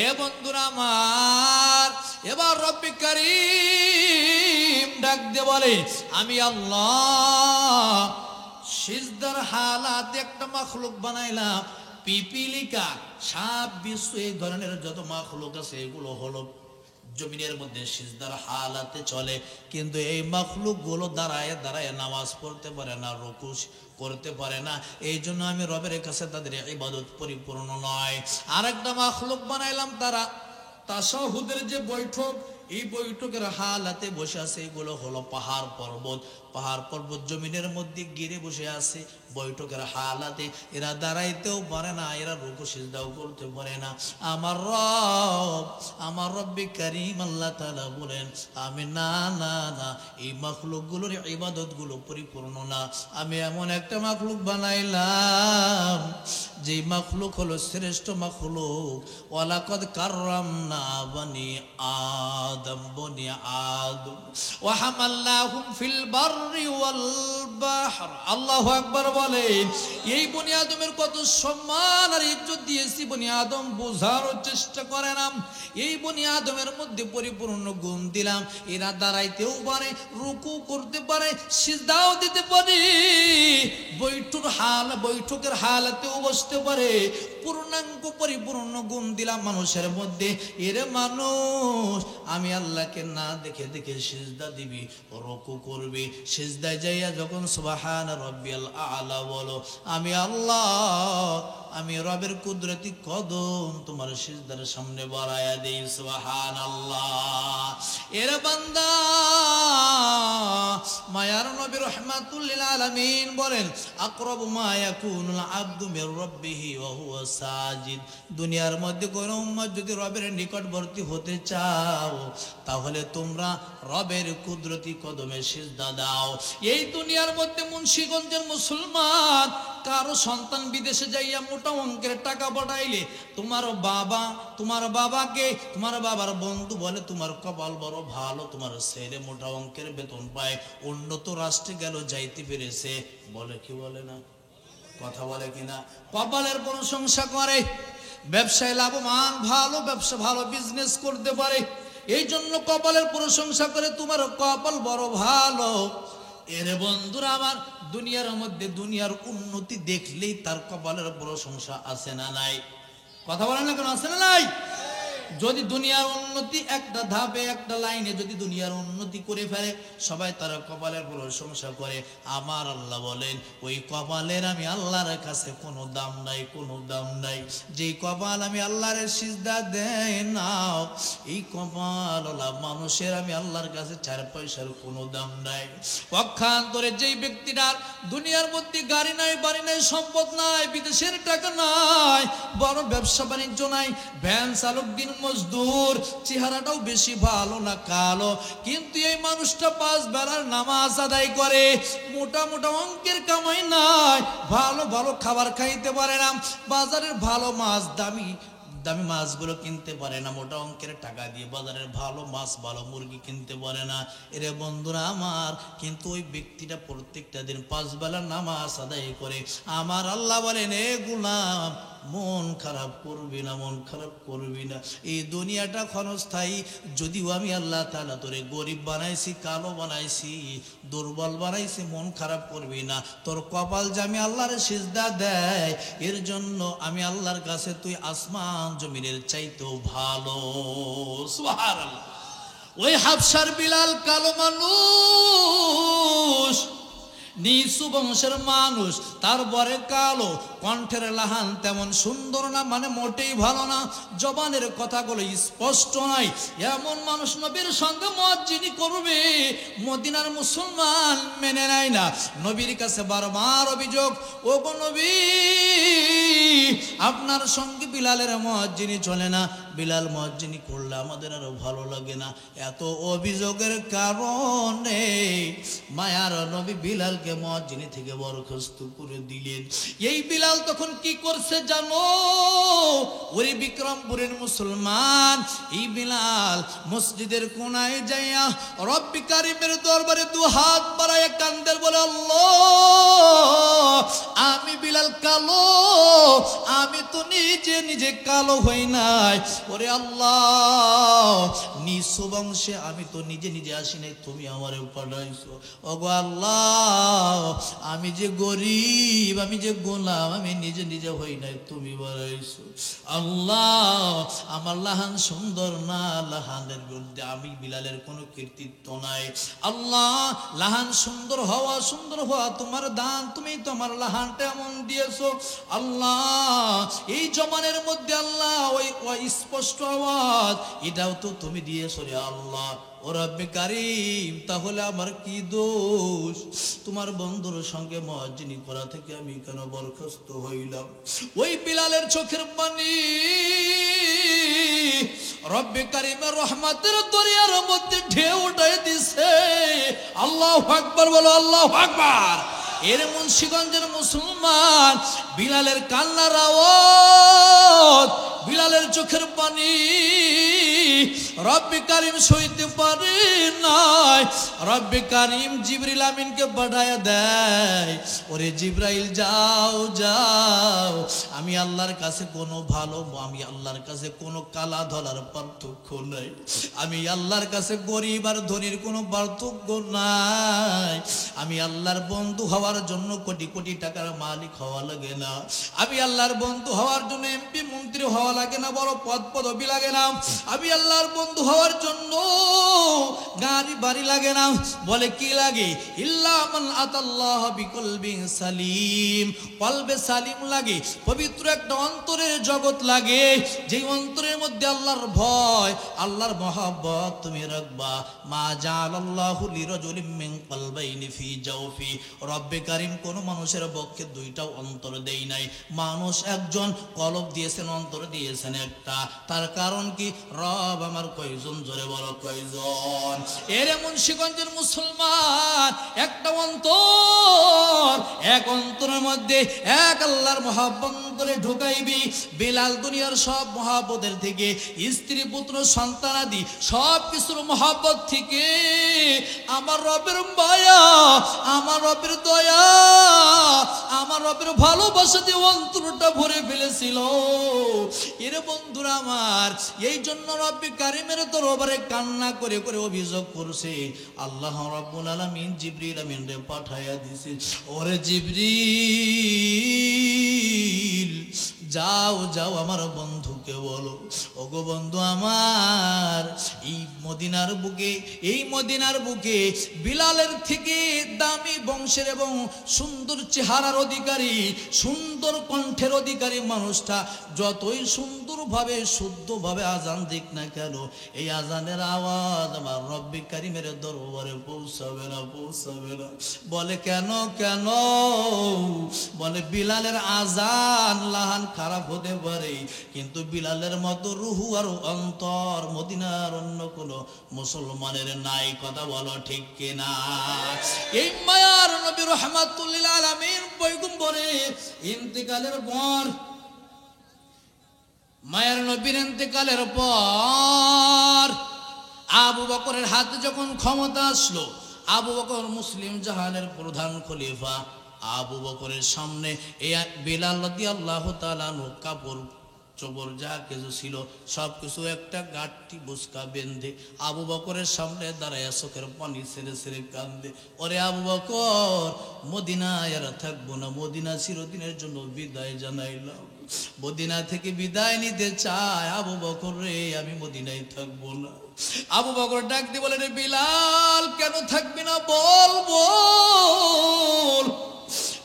এ বন্ধুরা আমার, এবার রব্বে কারিম ডাক দিয়ে বলে, আমি আল্লাহ সিজদার হালাতে একটা মাখলুক বানাইলাম, পিপিলিকা, সাপ, বিচ্ছু, এই ধরনের যত মাখলুক আছে এগুলো হলো জমিনের মধ্যে সিজদার হালাতে চলে, কিন্তু এই মাখলুক গুলো দাঁড়ায় দাঁড়ায় নামাজ পড়তে পারে না, রুকু করতে পারে না। এই জন্য আমি রবের কাছে তাদের ইবাদত পরিপূর্ণ নয়। আর একটা মাখলুক বানাইলাম, তারা তাশাহুদের যে বৈঠক, এই বৈঠকের হালাতে বসে আছে, এগুলো হলো পাহাড় পর্বত। পাহাড় পর্বত জমিনের মধ্যে গিরে বসে আছে বৈঠকের হালাতে, এরা দাঁড়াইতেও পারে না, এরা রুকু সিজদাও করতে পারে না। আমার রব্বি কারিম আল্লাহ তাআলা বলেন, আমি না না না, এই মাখলুকগুলোর ইবাদতগুলো পরিপূর্ণ না। আমি এমন একটা মাখলুক বানাইলাম যে মাখলুক হলো শ্রেষ্ঠ মাখলুক। ওয়ালাকাদ কাররামনা বানি আদম, বনি আদম, ওয়া হামালনাহুম ফিল বাররি ওয়াল বাহর। আল্লাহু আকবার। বলেন এই বনি আদমের কত সম্মান আর ইজ্জত দিয়েছি, বনি আদম বোঝার চেষ্টা করে না। এই বনি আদমের মধ্যে পরিপূর্ণ গুণ দিলাম, এরা দাঁড়াইতেও পারে, রুকু করতে পারে, সিজদাও দিতে পারে, বৈঠকের হালাতেও বসতে পারে, পূর্ণাঙ্গ পরিপূর্ণ গুণ দিলাম মানুষের মধ্যে। এর মানুষ আমি আল্লাহকে না দেখে দেখে সিজদা দিবি, রুকু করবি, সিজদায় যাইয়া যখন সুবহান রাব্বিয়াল আলা বলো, আমি আল্লাহ, আমি রবের কুদরতি কদম তোমার সিজদার সামনে বাড়ায়া দেই। সুবহানাল্লাহ। এর বান্দা মায়ার নবী রাহমাতুল লিল আলামিন বলেন আকরাবু মা ইয়াকুনুল আবদু মির রাব্বিহি ওয়া হুয়া সাজিদ। দুনিয়ার মধ্যে কোন উম্মত যদি রবের নিকটবর্তী হতে চাও তাহলে তোমরা রবের কুদরতি কদমে সিজদা দাও। এই দুনিয়ার মধ্যে মুন্সিগঞ্জের মুসলমান কারো সন্তান বিদেশে যাইয়া মোটা অঙ্কের টাকা পাঠাইলে তোমার বাবাকে তোমার বাবার বন্ধু বলে তোমার কপাল বড় ভালো, তোমার ছেলে মোটা অঙ্কের বেতন পায়, উন্নত রাষ্ট্রে গেল, যাইতে পেরেছে, বলে কি বলে না? কথা বলে কিনা? কপালের প্রশংসা করে, ব্যবসায় লাভবান, ভালো ব্যবসা, ভালো বিজনেস করতে পারে, এই জন্য কপালের প্রশংসা করে, তোমার কপাল বড় ভালো। এর বন্ধুরা আমার, দুনিয়ার মধ্যে দুনিয়ার উন্নতি দেখলেই তার কপালের প্রশংসা আছে না নাই? কথা বলেন না কেন? আছে না নাই? যদি দুনিয়ার উন্নতি একটা ধাপে একটা লাইনে যদি দুনিয়ার উন্নতি করে ফেলে সবাই তার কপালের প্রশংসা করে। আমার আল্লাহ বলেন ওই কপালের আমি আল্লাহর কাছে কোনো দাম নাই, কোনো দাম নাই। যেই কপাল আমি আল্লাহর সিজদা দেয় না, এই কপালওয়ালা মানুষের আমি আল্লাহর কাছে 4 পয়সার কোনো দাম নাই। পক্ষান্তরে যেই ব্যক্তিটার দুনিয়ার মধ্যে গাড়ি নাই, বাড়ি নাই, সম্পদ নাই, বিদেশের টাকা নাই, বড় ব্যবসা বাণিজ্য নাই, ভ্যান চালক, দিন মজদুর, চেহারাটাও বেশি ভালো না, কালো, কিন্তু এই মানুষটা 5 বেলার নামাজ আদায় করে, মোটা মোটা অঙ্কের কামাই নাই, ভালো ভালো খাবার খাইতে পারে না, বাজারের ভালো মাছ, দামি দামি মাছগুলো কিনতে পারে না, মোটা অঙ্কের টাকা দিয়ে বাজারের ভালো মাছ, ভালো মুরগি কিনতে পারে না। এরে বন্ধুরা আমার, কিন্তু ওই ব্যক্তিটা প্রত্যেকটা দিন 5 বেলার নামাজ আদায় করে। আমার আল্লাহ বলেন এ গোলাম, মন খারাপ করবি না, মন খারাপ করবি না। এই দুনিয়াটা ক্ষণস্থায়ী, যদিও আমি আল্লাহ তাআলা তোরে গরিব বানাইছি, কালো বানাইছি, দুর্বল বানাইছি, মন খারাপ করবি না। তোর কপাল যে আমি আল্লাহর সিজদা দেয়, এর জন্য আমি আল্লাহর কাছে তুই আসমান জমিনের চাইতেও ভালো। সুবহানাল্লাহ। ওই হাবশার বিলাল কালো মানুষ, নিচু বংশের মানুষ, তারপরে কালো, কণ্ঠের লাহান তেমন সুন্দর না, মানে মোটেই ভালো না, জবানের কথাগুলো স্পষ্ট নাই, এমন মানুষ নবীর সঙ্গে মুয়াজ্জিনি করবে, মদিনার মুসলমান মেনে নেয় না। নবীর কাছে বারবার অভিযোগ, ও গো নবী, আপনার সঙ্গে বিলালের মুয়াজ্জিনি চলে না, বিলাল মুয়াজ্জিনি করলে আমাদের আরো ভালো লাগে না। এত অভিযোগের কারণে মায়ার নবী বিলাল মুয়াজ্জিনি থেকে বরখাস্ত করে দিলেন। এই বিলাল তখন কি করছে জানো? ওরে বিক্রমপুরের মুসলমান, এই বিলাল মসজিদের কোনায় যাইয়া রব্বি কারিমের দরবারে 2 হাত বাড়ায় কান্দের, বলে আল্লাহ, আমি বিলাল কালো, আমি তো নিজে নিজে কালো হই নাই, ওরে আল্লাহ, নিচু বংশে আমি তো নিজে নিজে আসি নাই, তুমি আমারে পাঠাইছো। ওগো আল্লাহ, আমি যে গরিব, আমি যে গোলাম, আমি নিজে নিজে হই নাই, তুমি বানাইছো। আল্লাহ, আমার লাহান সুন্দর না, লাহানের মধ্যে আমি বিলালের কোনো কৃতিত্ব নাই। আল্লাহ, লাহান সুন্দর হওয়া তোমার দান, তুমি তো আমার লাহানটা এমন দিয়েছো। আল্লাহ, এই জমানের মধ্যে আল্লাহ ওই স্পষ্ট আওয়াজ, এটাও তো তুমি দিয়েছো রে আল্লাহ। ও রব্বে কারিম, তাহলে আমার কি দোষ? তোমার বন্ধুর সঙ্গে মুয়াজ্জিনি করা থেকে আমি কেন বরখাস্ত হইলাম? ওই বিলালের চোখের পানি রব্বে কারিমের রহমতের দরিয়ার মধ্যে ঢেউ উঠাই দিছে। আল্লাহু আকবার বলো, আল্লাহু আকবার। এর মুন্সিগঞ্জের মুসলমান, বিলালের কান্নার আওয়াজ, বিলালের চোখের পানি রব্বে কারিম সইতে পারে নাই। সময় রব্বে কারিম জিবরিল আমিনকে পাঠায়া দেয়, ওরে জিবরাইল যাও যাও, আমি আল্লাহর কাছে কোনো ভালো, আমি আল্লাহর কাছে কোনো কালা ধলার পার্থক্য নাই, আমি আল্লাহর কাছে গরিব আর ধনীর কোনো পার্থক্য নাই, আমি আল্লাহর বন্ধু হওয়ার জন্য কোটি কোটি টাকার মালিক হওয়া লাগে না, আমি আল্লাহর বন্ধু হওয়ার জন্য এমপি মন্ত্রী হওয়া লাগে না, বড় পদ পদবি লাগে না, আমি আল্লাহর বন্ধু হওয়ার জন্য গাড়ি বাড়ি লাগে না। বলে কি লাগে? ইল্লা মান আতাল্লাহ বিকলবিন সালিম, কলবে সালিম লাগে, পবিত্র একটা অন্তরের জগৎ লাগে, যেই অন্তরের মধ্যে আল্লাহর ভয়, আল্লাহর মহব্বত তুমি রাখবা। মা জাআলাল্লাহু লিরাজুলিন মিন কলবাইনি ফি জাওফি, রব্বে কারীম কোন মানুষের পক্ষে দুইটা অন্তর দেই নাই, মানুষ একজন, কলব দিয়েছেন, অন্তর দিয়েছেন একটা। তার কারণ কি? রব আমার কয়জন? জোরে বলো কয়জন? এর মুন্সিগঞ্জের মুসলমান, একটা অন্তর, এক অন্তরের মধ্যে এক আল্লাহর মহব্বত অন্তরে ঢুকাইবি। বিলাল দুনিয়ার সব মহব্বতের থেকে, স্ত্রী পুত্র সন্তানাদি সব কিছুর মহব্বত থেকে আমার রবের মায়া, আমার রবের দয়া, আমার রবের ভালোবাসা দিয়ে অন্তরটা ভরে ফেলেছিল। এর বন্ধুরা আমার, এই জন্য রব্বে কারিমের দরবারে কান্না করে করে অভিযোগ করছে, আল্লাহ রাব্বুল আলামিন জিবরিল আমিনরে পাঠায়া দিছে, ওরে জিবরিল যাও যাও আমার বন্ধুকে বলো, ওগো বন্ধু আমার, এই মদিনার বুকে, এই মদিনার বুকে বিলালের থেকে দামি বংশের এবং সুন্দর চেহারার অধিকারী, সুন্দর কণ্ঠের অধিকারী মানুষটা যতই সুন্দরভাবে শুদ্ধভাবে আজান দিক না কেন, এই আজানের আওয়াজ আমার রব্বে কারিমের দরবারে পৌঁছাবে না, পৌঁছাবে না। বলে কেন? কেন? বলে বিলালের আজান লাহান খারাপ হতে পারে, কিন্তু বিলালের মতো রুহু আর অন্তর মদিনার অন্য কোনো মুসলমানের নাই। কথা বলো ঠিক কিনা? এই মায়ার নবী রাহমাতুল লিল আলামিন পয়গম্বরের ইন্তেকালের পর, মায়ার নবীর ইন্তেকালের পর আবু বকরের হাতে যখন ক্ষমতা আসলো, আবু বকর মুসলিম জাহানের প্রধান খলিফা, আবু বকরের সামনে এই বিলাল রাদিয়াল্লাহু তাআলা কাপড় চোপড় যা কিছু ছিল সব কিছু একটা গাঁটটি বুসকা বেঁধে আবু বকরের সামনে দাঁড়ায় চোখের পানি ছেড়ে ছেড়ে কান্দে, ওরে আবু বকর, মদিনায় আর থাকবো না, মদিনা চিরদিনের জন্য বিদায় জানাইলাম, মদিনা থেকে বিদায় নিতে চায়, আবু বকর রে আমি মদিনায় থাকবো না। আবু বকর ডাক দিয়ে বলে, রে বিলাল কেন থাকবি না, বল বল।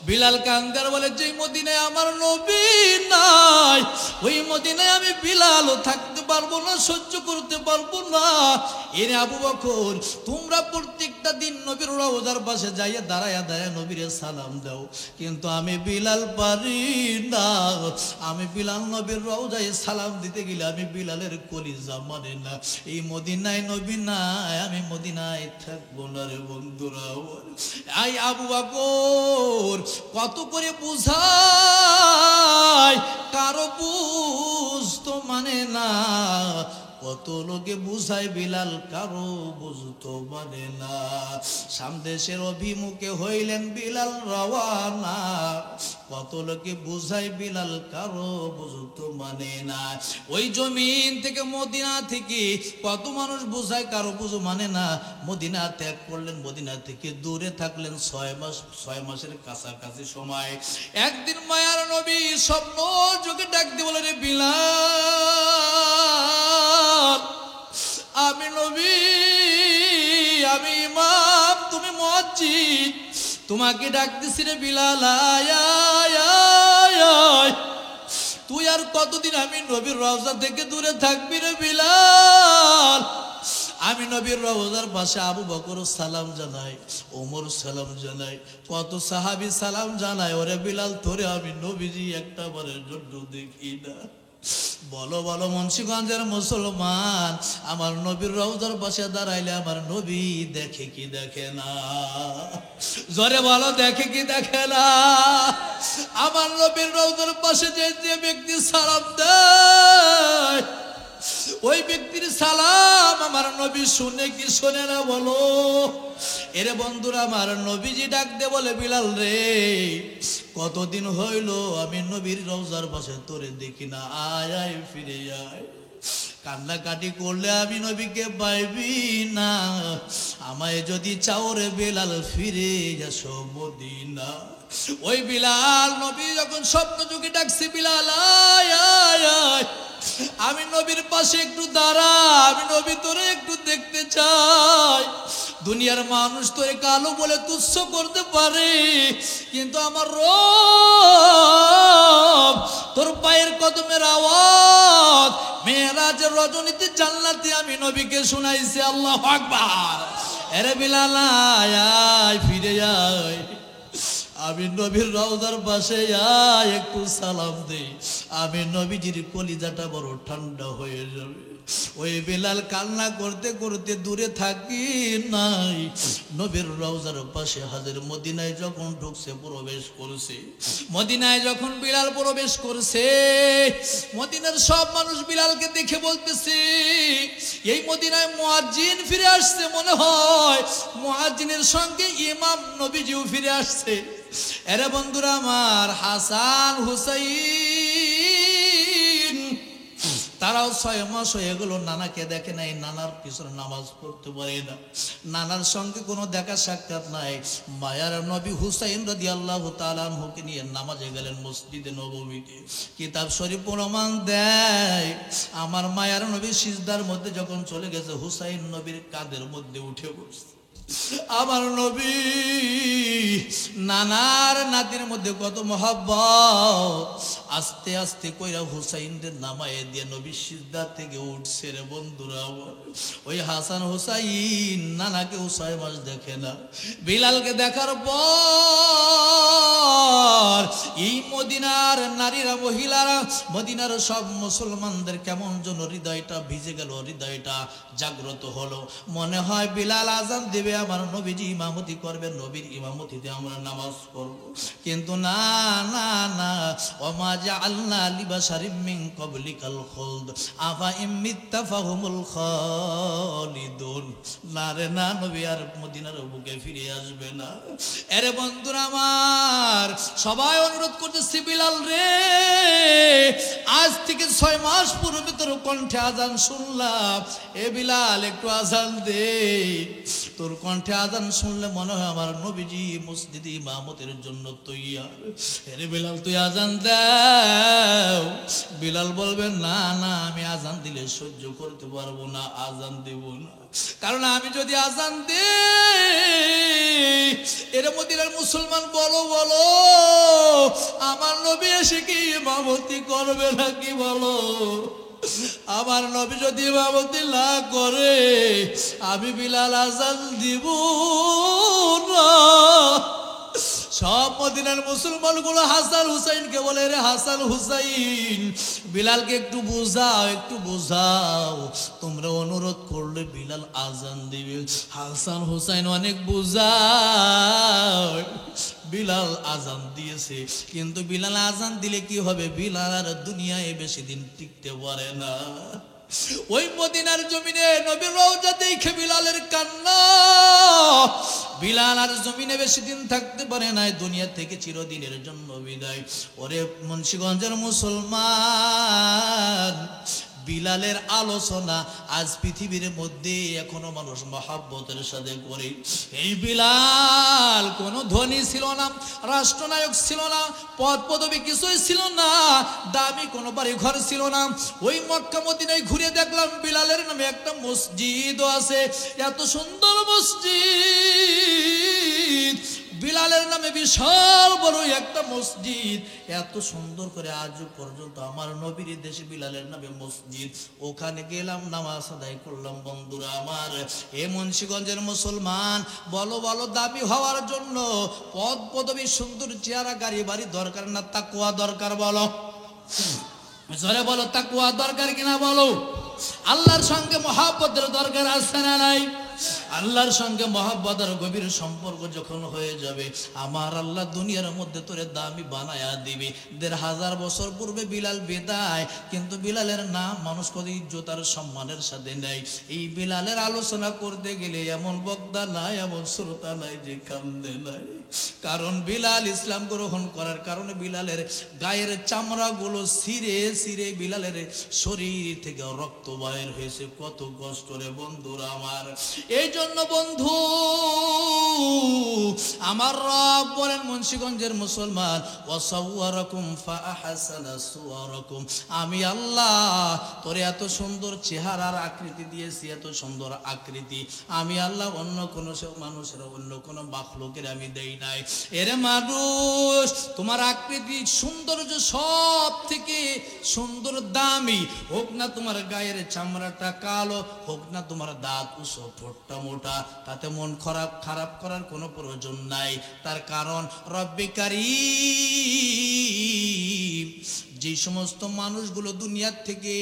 বিলাল কান্দার বলে, যে মদিনায় আমার নবী নাই, ওই মদিনায় আমি বিলালও থাকতে পারবো না, সহ্য করতে পারবো না। এরে আবু বকর, তোমরা প্রত্যেকটা দিন নবীর রওজার পাশে যাইয়া দাঁড়ায়া দাঁড়ায় নবীরে সালাম দাও, কিন্তু আমি বিলাল পারি না। আমি বিলাল নবীর রওজায় সালাম দিতে গেলে আমি বিলালের কলিজা মানে না। এই মদিনায় নবী নাই, আমি মদিনায় থাকবো না রে বন্ধুরা। আই আবু বকর কত করে বুঝায়, কারো বুঝতো মানে না, কত লোকে বুঝায় বিলাল, কারো বুঝতো মানে না। সামদেশের অভিমুখে হইলেন বিলাল রওয়ানা, কত লোকে বুঝায় বিলাল, কারো বুঝতো মানে না। ওই জমিন থেকে মদিনা থেকে কত মানুষ বুঝায়, কারো বুঝো মানে না। মদিনা ত্যাগ করলেন, মদিনা থেকে দূরে থাকলেন 6 মাস, 6 মাসের কাছাকাছি সময়। একদিন মায়ার নবী স্বপ্ন যোগে ডাক দিয়ে বলেন, রে বিলাল, আমি নবী, আমি ইমাম, তুমি মুয়াজ্জিন, তোমাকে ডাক দিছি রে বিলাল, আয় আয় আয় আয়। তুই আর কতদিন আমি নবীর রওজা থেকে দূরে থাকবি রে বিলাল? আমি নবীর রওজার পাশে আবু বকর সালাম জানাই, ওমর সালাম জানাই, কত সাহাবী সালাম জানায়, ওরে বিলাল তোরে আমি নবীজি একটা বারের জন্য দেখি না। বলো বলো মুন্সিগঞ্জের মুসলমান, আমার নবীর রওজার পাশে দাঁড়াইলে আমার নবী দেখে কি দেখে না? জোরে বলো, দেখে কি দেখে না? আমার নবীর রওজার পাশে যে যে ব্যক্তি সালাম দেয়, ওই ব্যক্তির সালাম আমার নবী শুনে কি শোনে না বলো? এরে বন্ধুরা আমার, নবীজি ডাক দে বলে, বিলাল রে, কতদিন হইল আমি নবীর রওজার পাশে তোরে দেখি না, আয় আয় ফিরে আয়। কান্নাকাটি করলে আমি নবীকে পাইবি না, আমায় যদি চাও রে বেলাল ফিরে আসো মদিনা। ওই বিলাল নবী যখন স্বপ্ন যুগে ডাকছে, বিলাল আয় আয় আয়, আমি নবীর পাশে একটু দাঁড়া, আমি নবী তোরে একটু দেখতে চাই। দুনিয়ার মানুষ তোরে কালো বলে তুচ্ছ করতে পারে, কিন্তু আমার রব তোর পায়ের কদমের আওয়াজ মেরাজের রজনীতে জান্নাতে আমি নবীকে শুনাইছি। আল্লাহু আকবার। আরে বিলাল আয় আয় ফিরে আয়, আমি নবীর রওজার পাশে আয়, একটু সালাম দে, আমি নবীজির কলিজাটা বড় ঠান্ডা হয়ে যাবে। ওই বিলাল কান্না করতে করতে দূরে থাকি নাই, নবীর রওজার পাশে হাজির। মদিনায় যখন ঢুকছে, প্রবেশ করছে, মদিনায় যখন বিলাল প্রবেশ করছে, মদিনার সব মানুষ বিলালকে দেখে বলতেছে, এই মদিনায় মুয়াজ্জিন ফিরে আসছে, মনে হয় মুয়াজ্জিনের সঙ্গে ইমাম নবীজিও ফিরে আসছে। এরে বন্ধুরা আমার, হাসান হুসাইন তারাও 6 মাস হয়ে গেল নানাকে দেখে নাই, নানার পিছনে নামাজ পড়তে পারে না, নানার সঙ্গে কোনো দেখা সাক্ষাৎ নাই। মায়ার নবী হুসাইন রাদিয়াল্লাহু তাআলা আনহুকে নিয়ে নামাজে গেলেন মসজিদে নববীতে। কিতাব শরীফ প্রমাণ দেয়, আমার মায়ার নবী সিজদার মধ্যে যখন চলে গেছে, হুসাইন নবীর কাঁধের মধ্যে উঠে বসছে। আমার নবী নানার নাতির মধ্যে কত মহব্বত, আস্তে আস্তে কইরা হুসাইনদের নামায়ে দিয়ে নবী সিজদা থেকে উঠছে। রে বন্ধুরা, ওই হাসান হুসাইন নানাকে 6 মাস দেখে না। বিলালকে দেখার পর এই মদিনার নারীরা, মহিলারা, মদিনার সব মুসলমানদের কেমন যেন হৃদয়টা ভিজে গেল, হৃদয়টা জাগ্রত হলো। মনে হয় বিলাল আজান দেবে, আমার নবীজি ইমামতি করবে, নবীর ইমামতিতে আমরা নামাজ পড়ব। কিন্তু না না না, ওমা জাআলনা লিবাশারিম মিন ক্বাবলিকাল খুলদ আফা ইম মিত্তা ফাহুমুল খালিদুন। না রে না, নবী আর মদিনার বুকে ফিরে আসবে না। আরে বন্ধুরা আমার, সবাই অনুরোধ করতেছি, বিলাল রে, আজ থেকে 6 মাস পূর্বে তোর কণ্ঠে আজান শুনলাম, এ বিলাল একটু আজান দে। তোর কণ্ঠে আজান শুনলে মনে হয় আমার নবীজি মসজিদে ইমামতের জন্য তৈয়ার। আরে বিলাল তুই আজান দাও। বিলাল বলবে, না না, আমি আজান দিলে সহ্য করতে পারবো না, আজান দেব না। কারণ আমি যদি আজান দিই, এর মদিনার মুসলমান বলো বলো, আমার নবী এসে কি ইমামতি করবে নাকি বলো? আমার নবী যদি ইমামতি না করে, আমি বিলাল আজান দিব না। সব মদিনার মুসলমানগুলো হাসান হুসাইনকে বলে, রে হাসান হুসাইন, বিলালকে একটু বুঝাও, একটু বুঝাও, তোমরা অনুরোধ করলে বিলাল আজান দিবে। হাসান হুসাইন অনেক বুঝাও, বিলাল আজান দিয়েছে। কিন্তু বিলাল আজান দিলে কি হবে? বিলাল আর দুনিয়ায় বেশি দিন টিকতে পারে না। ওই মদিনার জমিনে নবীর রওজা দেখে বিলালের কান্না, বিলাল আর জমিনে বেশি দিন থাকতে পারে নাই, দুনিয়া থেকে চিরদিনের জন্য বিদায়। ওরে মুন্সিগঞ্জের মুসলমান, বিলালের আলোচনা আজ পৃথিবীর মধ্যে এখনো মানুষ মহাব্বতের সাথে করে। এই বিলাল কোনো ধনী ছিল না, রাষ্ট্রনায়ক ছিল না, পদ পদবী কিছুই ছিল না, দামি কোনো বাড়ি ঘর ছিল না। ওই মক্কা মদিনায় ঘুরে দেখলাম বিলালের নামে একটা মসজিদও আছে। এত সুন্দর মসজিদ, বিলালের নামে বিশাল বড় একটা মসজিদ, এত সুন্দর করে আজও পর্যন্ত আমার নবীর দেশে বিলালের নামে মসজিদ। ওখানে গেলাম, নামাজ আদায় করলাম। বন্ধুরা আমার, এ মুন্সিগঞ্জের মুসলমান, বলো বলো, দামি হওয়ার জন্য পদ পদবী, সুন্দর চেহারা, গাড়ি বাড়ি দরকার না, তাকওয়া দরকার। বলো জোরে বলো, তাকওয়া দরকার কিনা বলো? আল্লাহর সঙ্গে মহব্বতের দরকার আছে না নাই? আল্লাহর সঙ্গে মহব্বত আর গভীর সম্পর্ক যখন হয়ে যাবে, আমার আল্লাহ দুনিয়ার মধ্যে তোরে দামি বানায়া দিবে। ১,৫০০ বছর পূর্বে বিলাল বিদায়, কিন্তু বিলালের নাম মানুষ কত ইজ্জত আর সম্মানের সাথে নেয়। এই বিলালের আলোচনা করতে গেলে এমন বক্তা নাই, এমন শ্রোতা নাই যে কান্দে নাই। কারণ বিলাল ইসলাম গ্রহণ করার কারণে বিলালের গায়ের চামড়াগুলো ছিঁড়ে ছিঁড়ে বিলালের শরীর থেকে রক্ত বাইর হয়েছে। কত কষ্ট রে বন্ধুরা আমার। এই জন্য বন্ধু আমার রব বলেন, মুন্সিগঞ্জের মুসলমান, ওয়াসাওয়ারাকুম ফাআহসানা সুওয়ারাকুম, আমি আল্লাহ তোরে এত সুন্দর চেহারার আকৃতি দিয়েছি, এত সুন্দর আকৃতি আমি আল্লাহ অন্য কোনো মানুষের, অন্য কোনো মাখলুকের আমি দেই নাই। এরে মানুষ, তোমার আকৃতি সৌন্দর্য সব থেকে সুন্দর দামি, হোক না তোমার গায়ের চামড়াটা কালো, হোক না তোমার দাঁত উঁচু, ঠোঁটটা মোটা, তাতে মন খারাপ করার কোনো প্রয়োজন নাই। তার কারণ রব্বে কারীম যে সমস্ত মানুষগুলো দুনিয়ার থেকে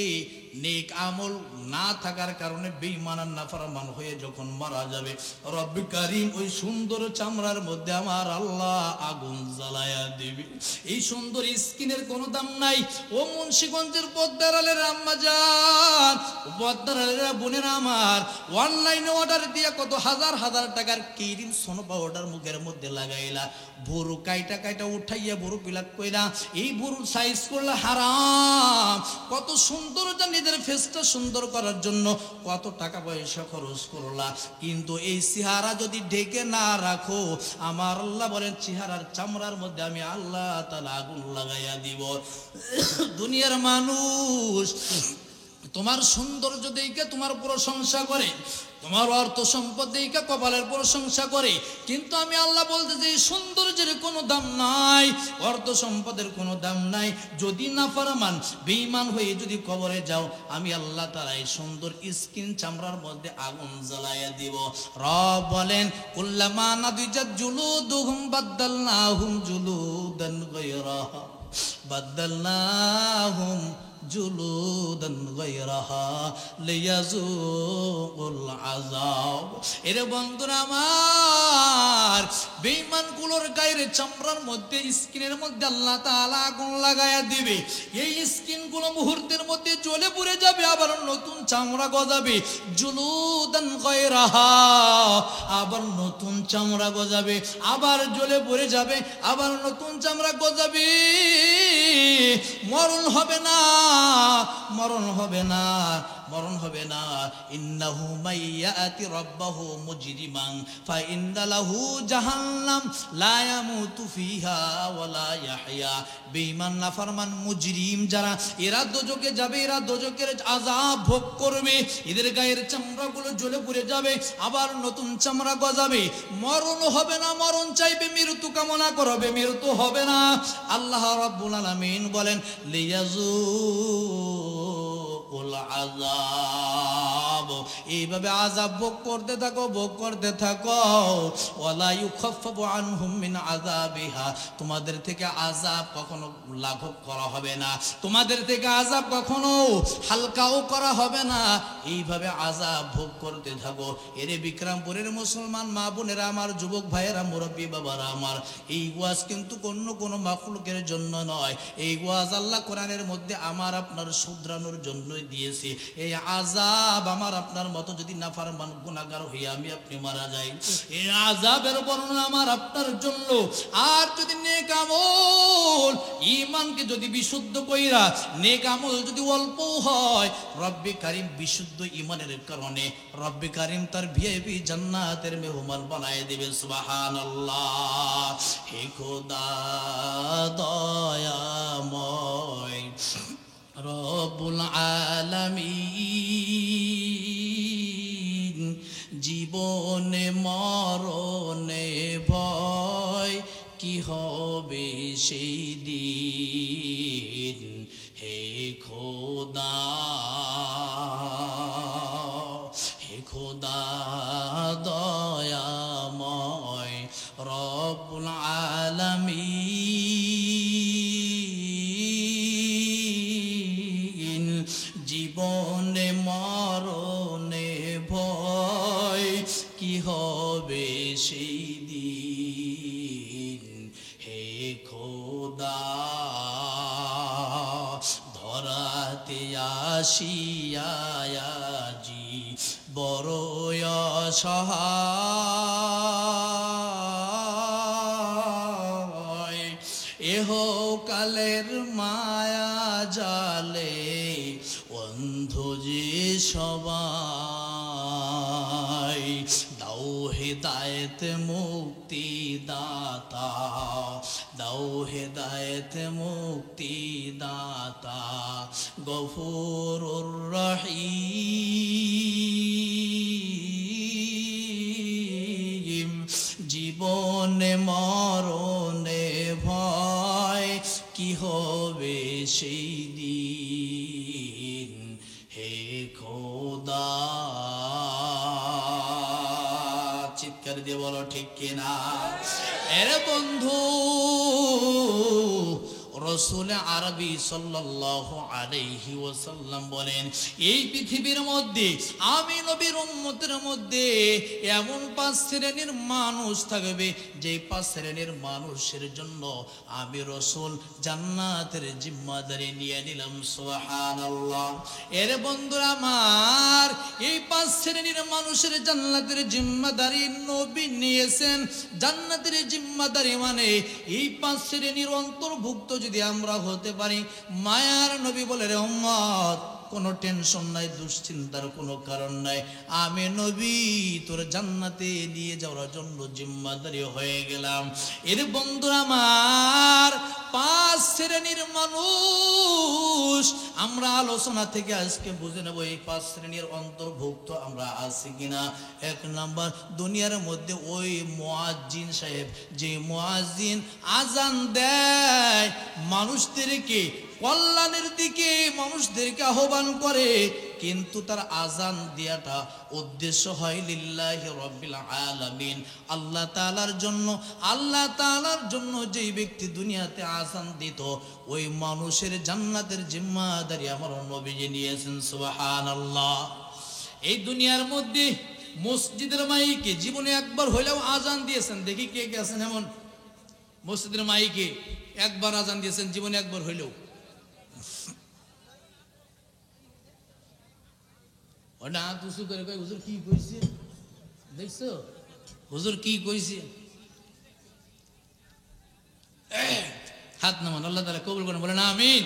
নেক আমল না থাকার কারণে বেঈমান আর নাফরমান হয়ে যখন মারা যাবে, রব্বে কারীম ওই সুন্দর চামড়ার মধ্যে আমার আল্লাহ আগুন জ্বালায়া দিবে। এই সুন্দর স্কিনের কোনো দাম নাই। ও মুন্সিগঞ্জের পদ্মারালের আম্মা জান, পদ্মারালের বোনের আমার, অনলাইনে অর্ডার দিয়ে কত হাজার হাজার টাকার ক্রিম সোনো পাউডার মুখের মধ্যে লাগাইলা, ভুরু কাইটা উঠাইয়া ভুরু পিলাক কইরা, এই ভুরু সাইজ করলে হারাম। কত সুন্দর জানি নিজের ফেসটা সুন্দর করার জন্য কত টাকা পয়সা খরচ করলা, কিন্তু এই চেহারা যদি ঢেকে না রাখো, আমার আল্লাহ বলেন চেহারার চামড়ার মধ্যে আমি আল্লাহ তাআলা আগুন লাগাইয়া দিব। দুনিয়ার মানুষ তোমার সৌন্দর্য দেখে তোমার প্রশংসা করে, তোমার অর্থ সম্পদ দেখে কপালের প্রশংসা করে, কিন্তু আমি আল্লাহ বলতে যে সৌন্দর্যের কোনো দাম নাই, অর্থ সম্পদের কোনো দাম নাই। যদি নাফরমান বেঈমান হয়ে যদি কবরে যাও, আমি আল্লাহ তাআলা এই সুন্দর স্কিন চামড়ার মধ্যে আগুন জ্বালাইয়া দিব। রব বলেন, কুল্লামা নাদিজাত জুলুদুহুম বাদদালনাহুম জুলুদান গায়রাহা বাদদালনাহুম জুলুদান গায়রাহা লিয়াযুকুল আযাব। এরে বন্ধুরা আমার, বেঈমানগুলোর গায়ের চামড়ার মধ্যে, স্কিনের মধ্যে আল্লাহ তাআলা আগুন লাগায়া দিবে। এই স্কিনগুলো মুহূর্তের মধ্যে জ্বলে পুড়ে যাবে, আবার নতুন চামড়া গজাবে। জুলুদান গায়রাহা, আবার নতুন চামড়া গজাবে, আবার জ্বলে পুড়ে যাবে, আবার নতুন চামড়া গজাবে। মরণ হবে না, মরণ হবে না, মরণ হবে না। ইন্নাহু মাইয়াতি রাব্বাহু মুজরিমান ফাইন্না লাহু জাহান্নাম লা ইয়ামুতু ফিহা ওয়ালা ইয়াহইয়া। বেঈমান নাফরমান মুজরিম যারা, এরা দোজখে যাবে, এরা দোজখের আযাব ভোগ করবে, এদের গায়ের চামড়াগুলো জ্বলে পুড়ে যাবে, আবার নতুন চামড়া গজাবে। মরণ হবে না, মরণ চাইবে, মৃত্যু কামনা করবে, মৃত্যু হবে না। আল্লাহ রাব্বুল আলামিন বলেন, লিয়াযুকুল আযাব, এইভাবে আযাব ভোগ করতে থাকো, ভোগ করতে থাকো। ওয়ালা ইউখাফফাফু আনহুম মিন আযাবিহা, তোমাদের থেকে আযাব কখনো লাঘব করা হবে না, তোমাদের থেকে আযাব কখনো হালকাও করা হবে না। এইভাবে আযাব ভোগ করতে থাকো। এরে বিক্রমপুরের মুসলমান মা বোনেরা আমার, যুবক ভাইয়েরা, মুরব্বী বাবারা আমার, এই ওয়াজ কিন্তু অন্য কোনো মাখলুকের জন্য নয়। এই ওয়াজ আল্লাহ কোরআনের মধ্যে আমার আপনার শুধরানোর জন্যই দিয়েছে। এই আযাব আমার আপনার মতো যদি নাফরমান গুনাহগার হয়ে আমি আপনি মারা যাই, এই আযাবের বর্ণনা আমার আপনার জন্য। আর যদি নেক আমল, ঈমানকে যদি বিশুদ্ধ কইরা নেক আমল যদি অল্প হয়, রব্বে কারীম বিশুদ্ধ ঈমানের কারণে রব্বে কারীম তার ভিআইপি জান্নাতের মেহমান বানায় দিবে। সুবহানাল্লাহ। হে খোদা দয়াময় রব্বুল আলামিন, জীবনে মরণে ভয় কি হবে সেই দিন। হে খোদা, হে খোদা দয়াময় রব্বুল আলামিন, জীবনে মরণে ভয় হবে সেই দিন, হে খোদা ধরাতে আসিয়া আজি বড় অসহায়, এহকালের মায়া জালে অন্ধ যে সবাই, দাও হেদায়েত মুক্তি দাতা, দাও হেদায়েত মুক্তি দাতা, গফুরুর রহিম। জীবনে মরণে ভয়, কি হবে সেই দিন, হে খোদা। চিৎকার দিয়ে বলো ঠিক কিনা। এর বন্ধু রসুল আরবি সাল্লাল্লাহু আলাইহি ওয়াসাল্লাম বলেন, এই পৃথিবীর মধ্যে আমি নবীর উম্মতের মধ্যে এমন 5 শ্রেণীর মানুষ থাকবে, যে 5 শ্রেণীর মানুষের জন্য আমি রসুল জান্নাতের জিম্মাদারি নিয়ে নিলাম। সুবহানাল্লাহ। এর বন্ধুরা আমার, এই 5 শ্রেণীর মানুষের জান্নাতের জিম্মাদারি নবী নিয়েছেন। জান্নাতের জিম্মাদারি মানে এই 5 শ্রেণীর অন্তর্ভুক্ত যদি আমরা হতে পারি, মায়ার নবী বলে, রে উম্মত, কোনো টেনশন নাই, দুশ্চিন্তার কোনো কারণ নাই, আমি নবী তোর জান্নাতে নিয়ে যাওয়ার জন্য জিম্মাদারি হয়ে গেলাম। এর বন্ধুরা আমার, 5 শ্রেণীর মানুষ আমরা আলোচনা থেকে আজকে বুঝে নেব এই 5 শ্রেণীর অন্তর্ভুক্ত আমরা আছি কিনা। 1 নাম্বার, দুনিয়ার মধ্যে ওই মুয়াজ্জিন সাহেব, যে মুয়াজ্জিন আজান দেয়, মানুষদেরকে কল্যাণের দিকে মানুষদেরকে আহ্বান করে, কিন্তু তার আজান দেয়াটা উদ্দেশ্য হয় লিল্লাহি রাব্বিল আলামিন, আল্লাহ তাআলার জন্য। আল্লাহ তাআলার জন্য যেই ব্যক্তি দুনিয়াতে আজান দিত, ওই মানুষের জান্নাতের জিম্মাদারি আমার নবীজি নিয়েছেন। সুবহানাল্লাহ। এই দুনিয়ার মধ্যে মসজিদের মাইকে জীবনে একবার হইলেও আজান দিয়েছেন, দেখি কে কে আছেন এমন মসজিদের মাইকে একবার আজান দিয়েছেন জীবনে একবার হইলেও? ওটা হাত উঁচু করে কয়, হুজুর কি কইছে দেখছো, হুজুর কি কইছে। হাত নামান, আল্লাহ তাআলা কবুল করেন, বলেন আমিন।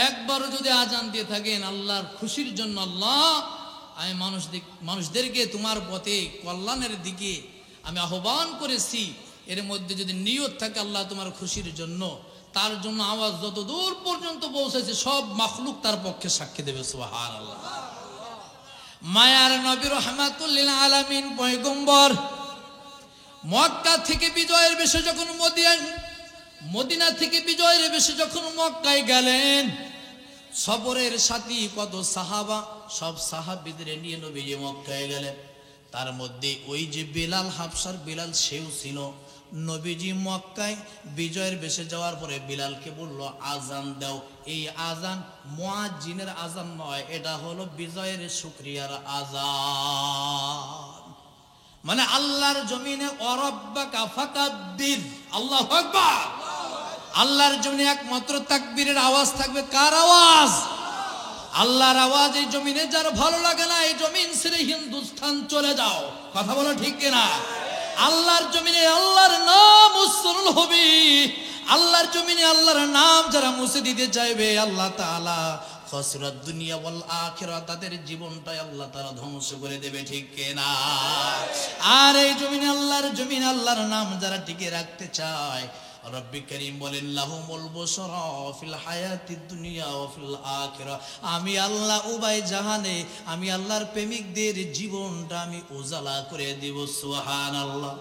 একবারও যদি আজান দিয়ে থাকেন আল্লাহর খুশির জন্য, আল্লাহ আমি মানুষদেরকে তোমার পথে কল্যাণের দিকে আমি আহ্বান করেছি, এর মধ্যে যদি নিয়ত থাকে আল্লাহ তোমার খুশির জন্য, তার জন্য আওয়াজ যত দূর পর্যন্ত পৌঁছেছে সব মাখলুক তার পক্ষে সাক্ষী দেবে। সুবহানাল্লাহ। মায়ার নবী রাহমাতুল লিল আলামিন পয়গম্বর মক্কা থেকে বিজয়ের বেশে যখন মদিনা থেকে বিজয়ের বেশে যখন মক্কায় গেলেন, সফরের সাথী কত সাহাবা, সব সাহাবীদের নিয়ে নবীজি মক্কায় গেলেন। তার মধ্যে ওই যে বিলাল, হাবশার বিলাল, সেও ছিল। নবীজি মক্কায় বিজয়ের বেশে যাওয়ার পরে বিলালকে বলল, আজান দাও। এই আজান মুয়াজ্জিনের আজান নয়, এটা হলো বিজয়ের শুকরিয়ার আজান। মানে আল্লাহর জমিনে ওয়ারাব্বাকা ফাকাব্বির, আল্লাহু আকবার। আল্লাহর জমিনে একমাত্র তাকবীরের আওয়াজ থাকবে। কার আওয়াজ? আল্লাহর আওয়াজ। এই জমিনে যার ভালো লাগে না, এই জমিন ছেড়ে হিন্দুস্তান চলে যাও। কথা বলো ঠিক কিনা? আল্লাহর জমিনে আল্লাহর নাম উচ্চারণ হবে। আল্লাহর জমিনে আল্লাহর নাম যারা মুছে দিতে চাইবে, আল্লাহ তাআলা খসরাত দুনিয়া ওয়াল আখিরা, তাদের জীবনটাই আল্লাহ তাআলা ধ্বংস করে দেবে। ঠিক কিনা? আর এই জমিনে আল্লাহর জমিনে আল্লাহর নাম যারা টিকে রাখতে চায়, রব্বি করিম বলেন, লাহুমুল বুশরা ফিল হায়াতিদ দুনিয়া ওয়া ফিল আখিরা। আমি আল্লাহ উভয় জাহানে আমি আল্লাহর প্রেমিকদের জীবনটা আমি উজালা করে দেব। সুবহানাল্লাহ।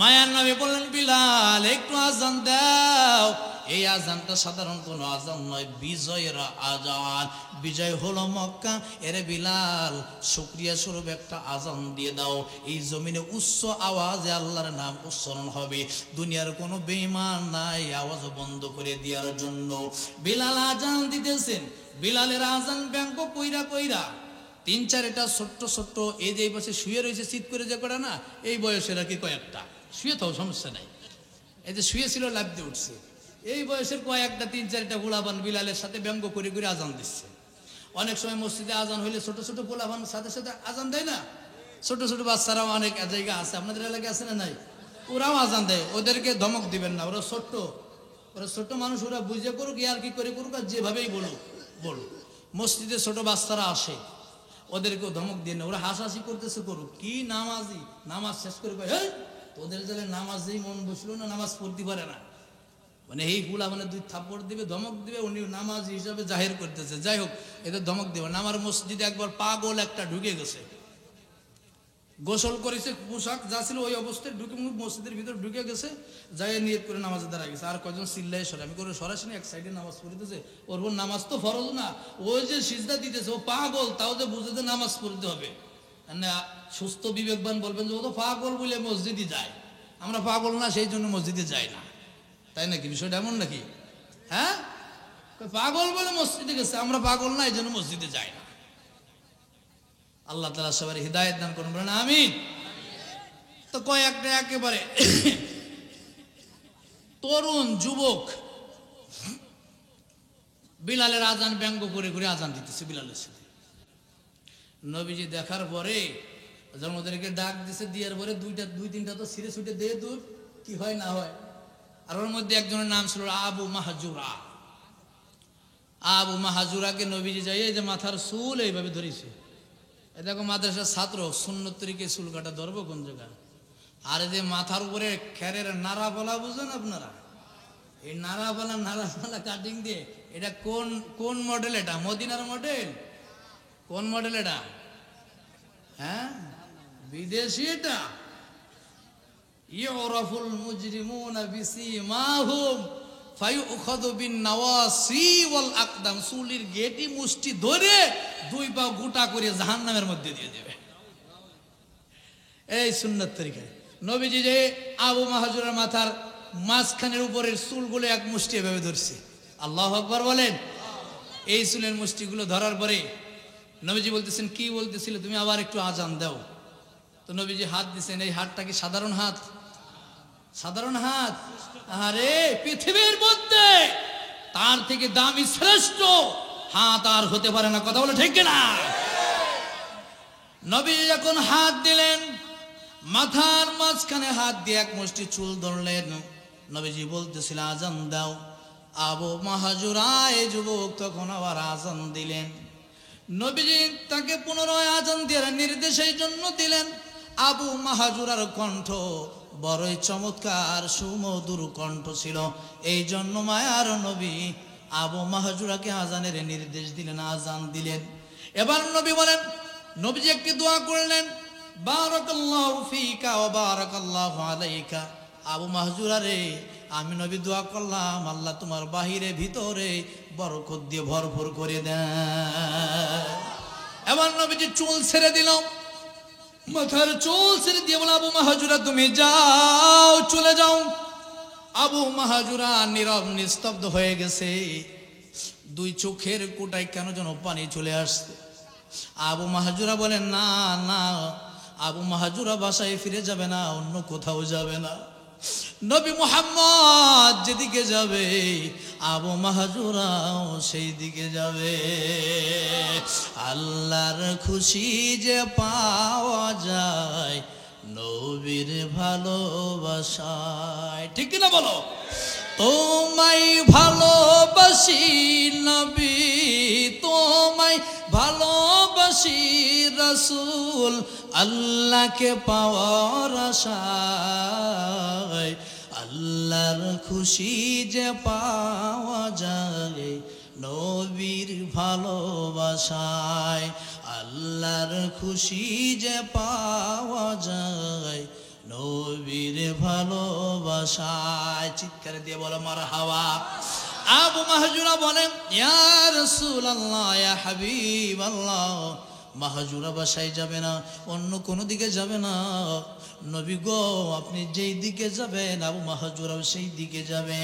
মায়ার নবী বললেন, বিলাল একটু আজান দাও। এই আজানটা সাধারণ কোনো আজান নয়, বিজয়ের আজান। বিজয় হলো মক্কা, এর বিলাল শুকরিয়া স্বরূপ একটা আজান দিয়ে দাও। এই জমিনে উচ্চ আওয়াজে আল্লাহর নাম উচ্চারণ হবে, দুনিয়ার কোনো বেঈমান নাই আওয়াজ বন্ধ করে দেওয়ার জন্য। বিলাল আজান দিতেছেন, বিলালের আজান ব্যঙ্গ কইরা কইরা 3-4টা ছোট্ট ছোট্ট এই যে এই পাশে শুয়ে রয়েছে শীত করে যে করা না, এই বয়সের আর কি কয়েকটা শুয়ে থাও, সমস্যা নাই। এই যে শুয়ে ছিল লাফ দিয়ে উঠছে, এই বয়সের কয়েকটা 3-4টা গোলাবান বিলালের সাথে ব্যঙ্গ করে করে আজান দিচ্ছে। অনেক সময় মসজিদে আজান হইলে ছোট ছোট গোলাবান সাথে সাথে আজান দেয় না, ছোট ছোট বাচ্চারাও অনেক জায়গা আছে, আপনাদের এলাকায় আছে না নাই, ওরাও আজান দেয়। ওদেরকে ধমক দিবেন না, ওরা ছোট্ট মানুষ, ওরা বুঝে করুক আর কি করে করুক, আর যেভাবেই বলুক বলুক। মসজিদে ছোট বাচ্চারা আসে, ওদেরকেও ধমক দিয়ে না, ওরা হাসাহাসি করতেছে করুক, কি নামাজি, নামাজ শেষ করে কয় তোদের জেলে নামাজেই মন বসলো না, নামাজ পড়তে পারে না, মানে এই গুলা মানে 2 থাপ্পড় দিবে, ধমক দিবে, উনি নামাজ হিসাবে জাহির করতেছে। যাই হোক, এদের ধমক দিবে না। আমার মসজিদে একবার পাগল একটা ঢুকে গেছে, গোসল করেছে, পোশাক যা ছিল ওই অবস্থায় ঢুকে মসজিদের ভিতর ঢুকে গেছে, যাই নিয়ত করে নামাজে দাঁড়ায় গেছে। আর কয়জন চিল্লাই সরে, আমি করে সরাসরি এক সাইডে নামাজ পড়িতেছে, ওর নামাজ তো ফরজ না, ওই যে সিজদা দিতেছে, ও পাগল, তাও যে বুঝে যে নামাজ পড়তে হবে না। সুস্থ বিবেকবান বলবেন যে ও তো পাগল বলে মসজিদে যায়, আমরা পাগল না সেই জন্য মসজিদে যাই না, তাই নাকি? বিষয়টা এমন নাকি? হ্যাঁ, পাগল বলে মসজিদে গেছে, আমরা পাগল না এই জন্য মসজিদে যাই না। আল্লাহ তাআলা সবার হিদায়াত দান করুন, বলেন আমিন। তো কয়েকটা একেবারে তরুণ যুবক বিলালের আজান ব্যঙ্গ করে করে আজান দিতেছে বিলালের সাথে। নবীজি দেখার পরে যখন ওদেরকে ডাক দিছে, দিয়ার পরে 2-3টা তো ছিঁড়ে ছুটে দিয়ে দূর কি হয় না হয়। আর ওর মধ্যে একজনের নাম ছিল আবু মাহাজুরা। আবু মাহাজুরাকে নবীজি যাই এই যে মাথার চুল এইভাবে ধরেছে, এই দেখো মাদ্রাসার ছাত্র, সুন্নত তরিকে চুল কাটা ধরবো কোন জায়গায়? আর এই যে মাথার উপরে খেরের নাড়া বলা বুঝেন আপনারা, এই নাড়া বলা কাটিং দিয়ে, এটা কোন মডেল? এটা মদিনার মডেল? কোন মডেল এটা? হ্যাঁ, বিদেশি এটা। ইউরাফুল মুজরিমুনা বিসিমাহুম ফায়ুখাযু বিন নাওয়াসি ওয়াল আকদাম, চুলির গেটি মুষ্টি ধরে 2 পা গোটা করে জাহান্নামের মধ্যে দিয়ে দেবে। এই সুন্নাত তরিকায় নবীজি যে আবু মাহাজুরের মাথার মাঝখানের উপরের চুলগুলো এক মুষ্টি এভাবে ধরছে, আল্লাহু আকবার বলেন। এই চুলের মুষ্টিগুলো ধরার পরে নবীজি বলতেছেন, কি বলতেছিল তুমি, আবার একটু আজান দাও। তো নবীজি হাত দিচ্ছেন, এই হাতটা কি সাধারণ হাত? সাধারণ হাত? আরে পৃথিবীর মধ্যে তার থেকে দামি শ্রেষ্ঠ হাত আর হতে পারে না, কথা বলে ঠিক না? নবীজি যখন হাত দিলেন, মাথার মাঝখানে হাত দিয়ে এক মুষ্টি চুল ধরলেন, নবীজি বলতেছিল আজান দাও। আবু মাহাজুরা এই যুবক তখন আবার আজান দিলেন। নবীজি তাকে পুনরায় আজান দেওয়ার নির্দেশ এই জন্য দিলেন, আবু মাহাজুরার কণ্ঠ বড়ই চমৎকার সুমধুর কণ্ঠ ছিল, এই জন্য মায়ার নবী আবু মাহাজুরাকে আজানের নির্দেশ দিলেন, আজান দিলেন। এবার নবী বলেন, নবীজি একটি দোয়া করলেন, বারাকাল্লাহু ফিকা ওয়া বারাকাল্লাহু আলাইকা। আবু মাহজুরা রে, আমি নবী দোয়া করলাম, আল্লাহ তোমার বাহিরে ভিতরে বরকত দিয়ে ভরপুর করে দেন। এবার নবীজি চুল ছেড়ে দিল, মাথার চুল ছেড়ে দিয়ে বলে, আবু মাহজুরা তুমি যাও, চলে যাও। আবু মাহজুরা নীরব নিস্তব্ধ হয়ে গেছে, 2 চোখের কোটায় কেন যেন পানি চলে আসছে। আবু মাহজুরা বলেন, না না, আবু মাহজুরা বাসায় ফিরে যাবে না, অন্য কোথাও যাবে না, নবী মুহাম্মদ যেদিকে যাবে আবু মাহজুরাও সেই দিকে যাবে। আল্লাহর খুশি যে পাওয়া যায় নবীর ভালোবাসায়, ঠিক কিনা বলো? তোমায় ভালোবাসি নবী, তোমায় ভালোবাসি রাসূল, আল্লাহকে পাওয়ার আশায়, আল্লাহর খুশি যে পাওয়া যায় নবীর ভালোবাসায়, আল্লাহর খুশি যে পাওয়া যায় নবীর ভালোবাসায়। চিৎকার দিয়ে বলো মারহাবা। আবু মাহজুরা বলেন, ইয়া রাসূলুল্লাহ, ইয়া হাবিবাল্লাহ, মাহজুরা বাসায় যাবে না, অন্য কোনো দিকে যাবে না, নবী গো আপনি যেই দিকে যাবেন আবু মাহজুরাও সেই দিকে যাবে।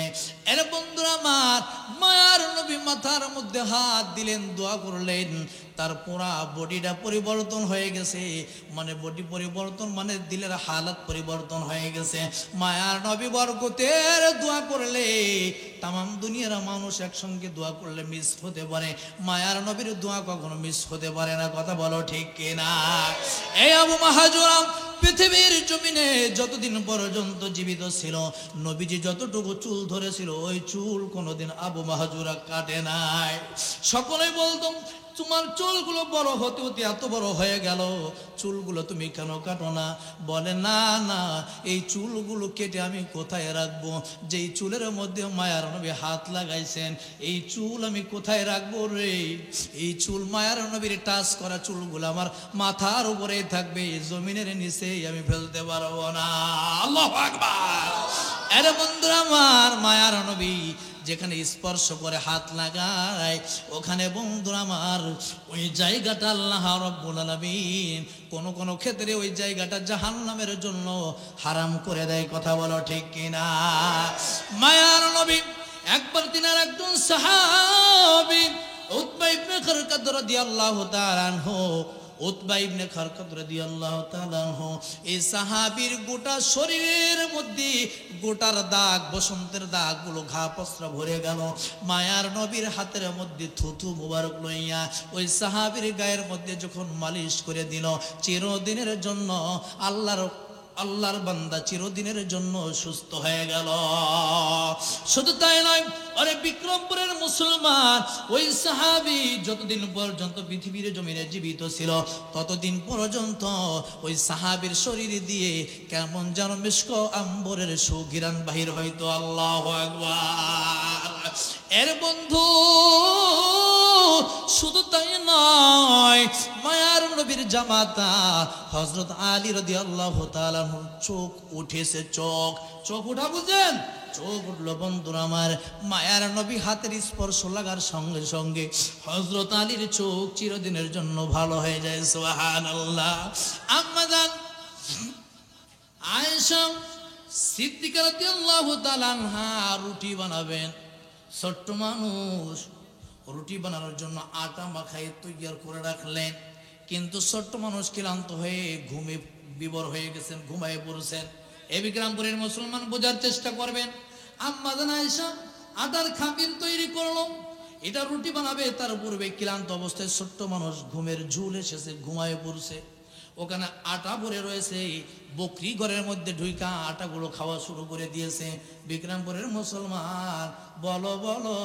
এর বন্ধুরা আমার, মায়ার নবী মাথার মধ্যে হাত দিলেন, দোয়া করলেন, তার পুরা বডিটা পরিবর্তন হয়ে গেছে, মানে বডি পরিবর্তন মানে দিলের হালাত পরিবর্তন হয়ে গেছে। মায়ার নবী বরকতের দোয়া করলে তামাম দুনিয়ার মানুষ একসঙ্গে দোয়া করলে মিস হতে পারে, মায়ার নবীর দোয়া কখনো মিস হতে পারে না। কথা বলো ঠিক কিনা? এই আবু মাহাজুরা পৃথিবীর জমিনে যতদিন পর্যন্ত জীবিত ছিল, নবীজি যতটুকু চুল ধরেছিল ওই চুল কোনোদিন আবু মাহাজুরা কাটে নাই। সকলেই বলতাম তোমার চুলগুলো বড় হতে হতে এত বড় হয়ে গেল, চুলগুলো তুমি কেন কাটো না? বলে না না, এই চুলগুলো কেটে আমি কোথায় রাখবো? যেই চুলের মধ্যে মায়ার নবী হাত লাগাইছেন এই চুল আমি কোথায় রাখবো রে? এই চুল মায়ার নবীর টাচ করা চুলগুলো আমার মাথার উপরে থাকবে, জমিনের নিচে আমি ফেলতে পারবো না। আল্লাহু আকবার। আরে বন্ধুরা আমার, মায়ার নবী যেখানে স্পর্শ করে হাত লাগায় ওখানে বন্ধুরা আমার ওই জায়গাটা আল্লাহ রাব্বুল আলামিন কোন ক্ষেত্রে ওই জায়গাটা জাহান্নামের জন্য হারাম করে দেয়। কথা বলো ঠিক কিনা? মায়ার নবী একবার তিনার একজন সাহাবী উতবা ইবনে খারকাত রাদিয়াল্লাহু তাআলা আনহু, উতবা ইবনে খারকাত রাদিয়াল্লাহু তাআলা আনহু এই সাহাবীর গোটা শরীরের মধ্যে গোটার দাগ, বসন্তের দাগগুলো ঘা পসরা ভরে গেল। মায়ার নবীর হাতের মধ্যে থুথু মুবারক লইয়া ওই সাহাবীর গায়ের মধ্যে যখন মালিশ করে দিল, চিরদিনের জন্য আল্লাহর বান্দা চিরদিনের জন্য সুস্থ হয়ে গেল। শুধু তাই নয়, আরে বিক্রমপুরের মুসলমান ওই সাহাবী যতদিন পর্যন্ত পৃথিবীর জমিনে জীবিত ছিল ততদিন পর্যন্ত ওই সাহাবীর শরীর দিয়ে কেমন যেন মিশক আম্বরের সুঘ্রাণ বাহির হইতো। আল্লাহু আকবার। এর বন্ধু শুধু তাই নয়, মায়ার নবীর জামাতা হযরত আলী রাদিয়াল্লাহু তাআলা চোখ উঠেছে, চোখ উঠা বুঝেন, চোখ উঠলো বন্ধুরা আমার। মায়ার নবী হাতের স্পর্শ লাগার সঙ্গে সঙ্গে হযরত আলীর চোখ চিরদিনের জন্য ভালো হয়ে যায়। সুবহানাল্লাহ। আম্মা জান আয়েশা সিদ্দিকা রাদিয়াল্লাহু তাআলা আনহা রুটি বানাবেন, ছোট্ট মানুষ রুটি বানানোর জন্য আটা মাখায় তৈয়ার করে রাখলেন, কিন্তু ছোট্ট মানুষ ক্লান্ত হয়ে ঘুমে বিবর হয়ে গেছেন, ঘুমায় পড়েছেন। এই বিক্রমপুরের মুসলমান বোঝার চেষ্টা করবেন। আম্মা জান আয়েশা আটার খামির তৈরি করলো, এটা রুটি বানাবে, তার পূর্বে ক্লান্ত অবস্থায় ছোট্ট মানুষ ঘুমের ঝুল এসেছে, ঘুমায় পড়ছে। ওখানে আটা ভরে রয়েছে, বকরি ঘরের মধ্যে ঢুইকা আটাগুলো খাওয়া শুরু করে দিয়েছে। বিক্রমপুরের মুসলমান বলো বলো,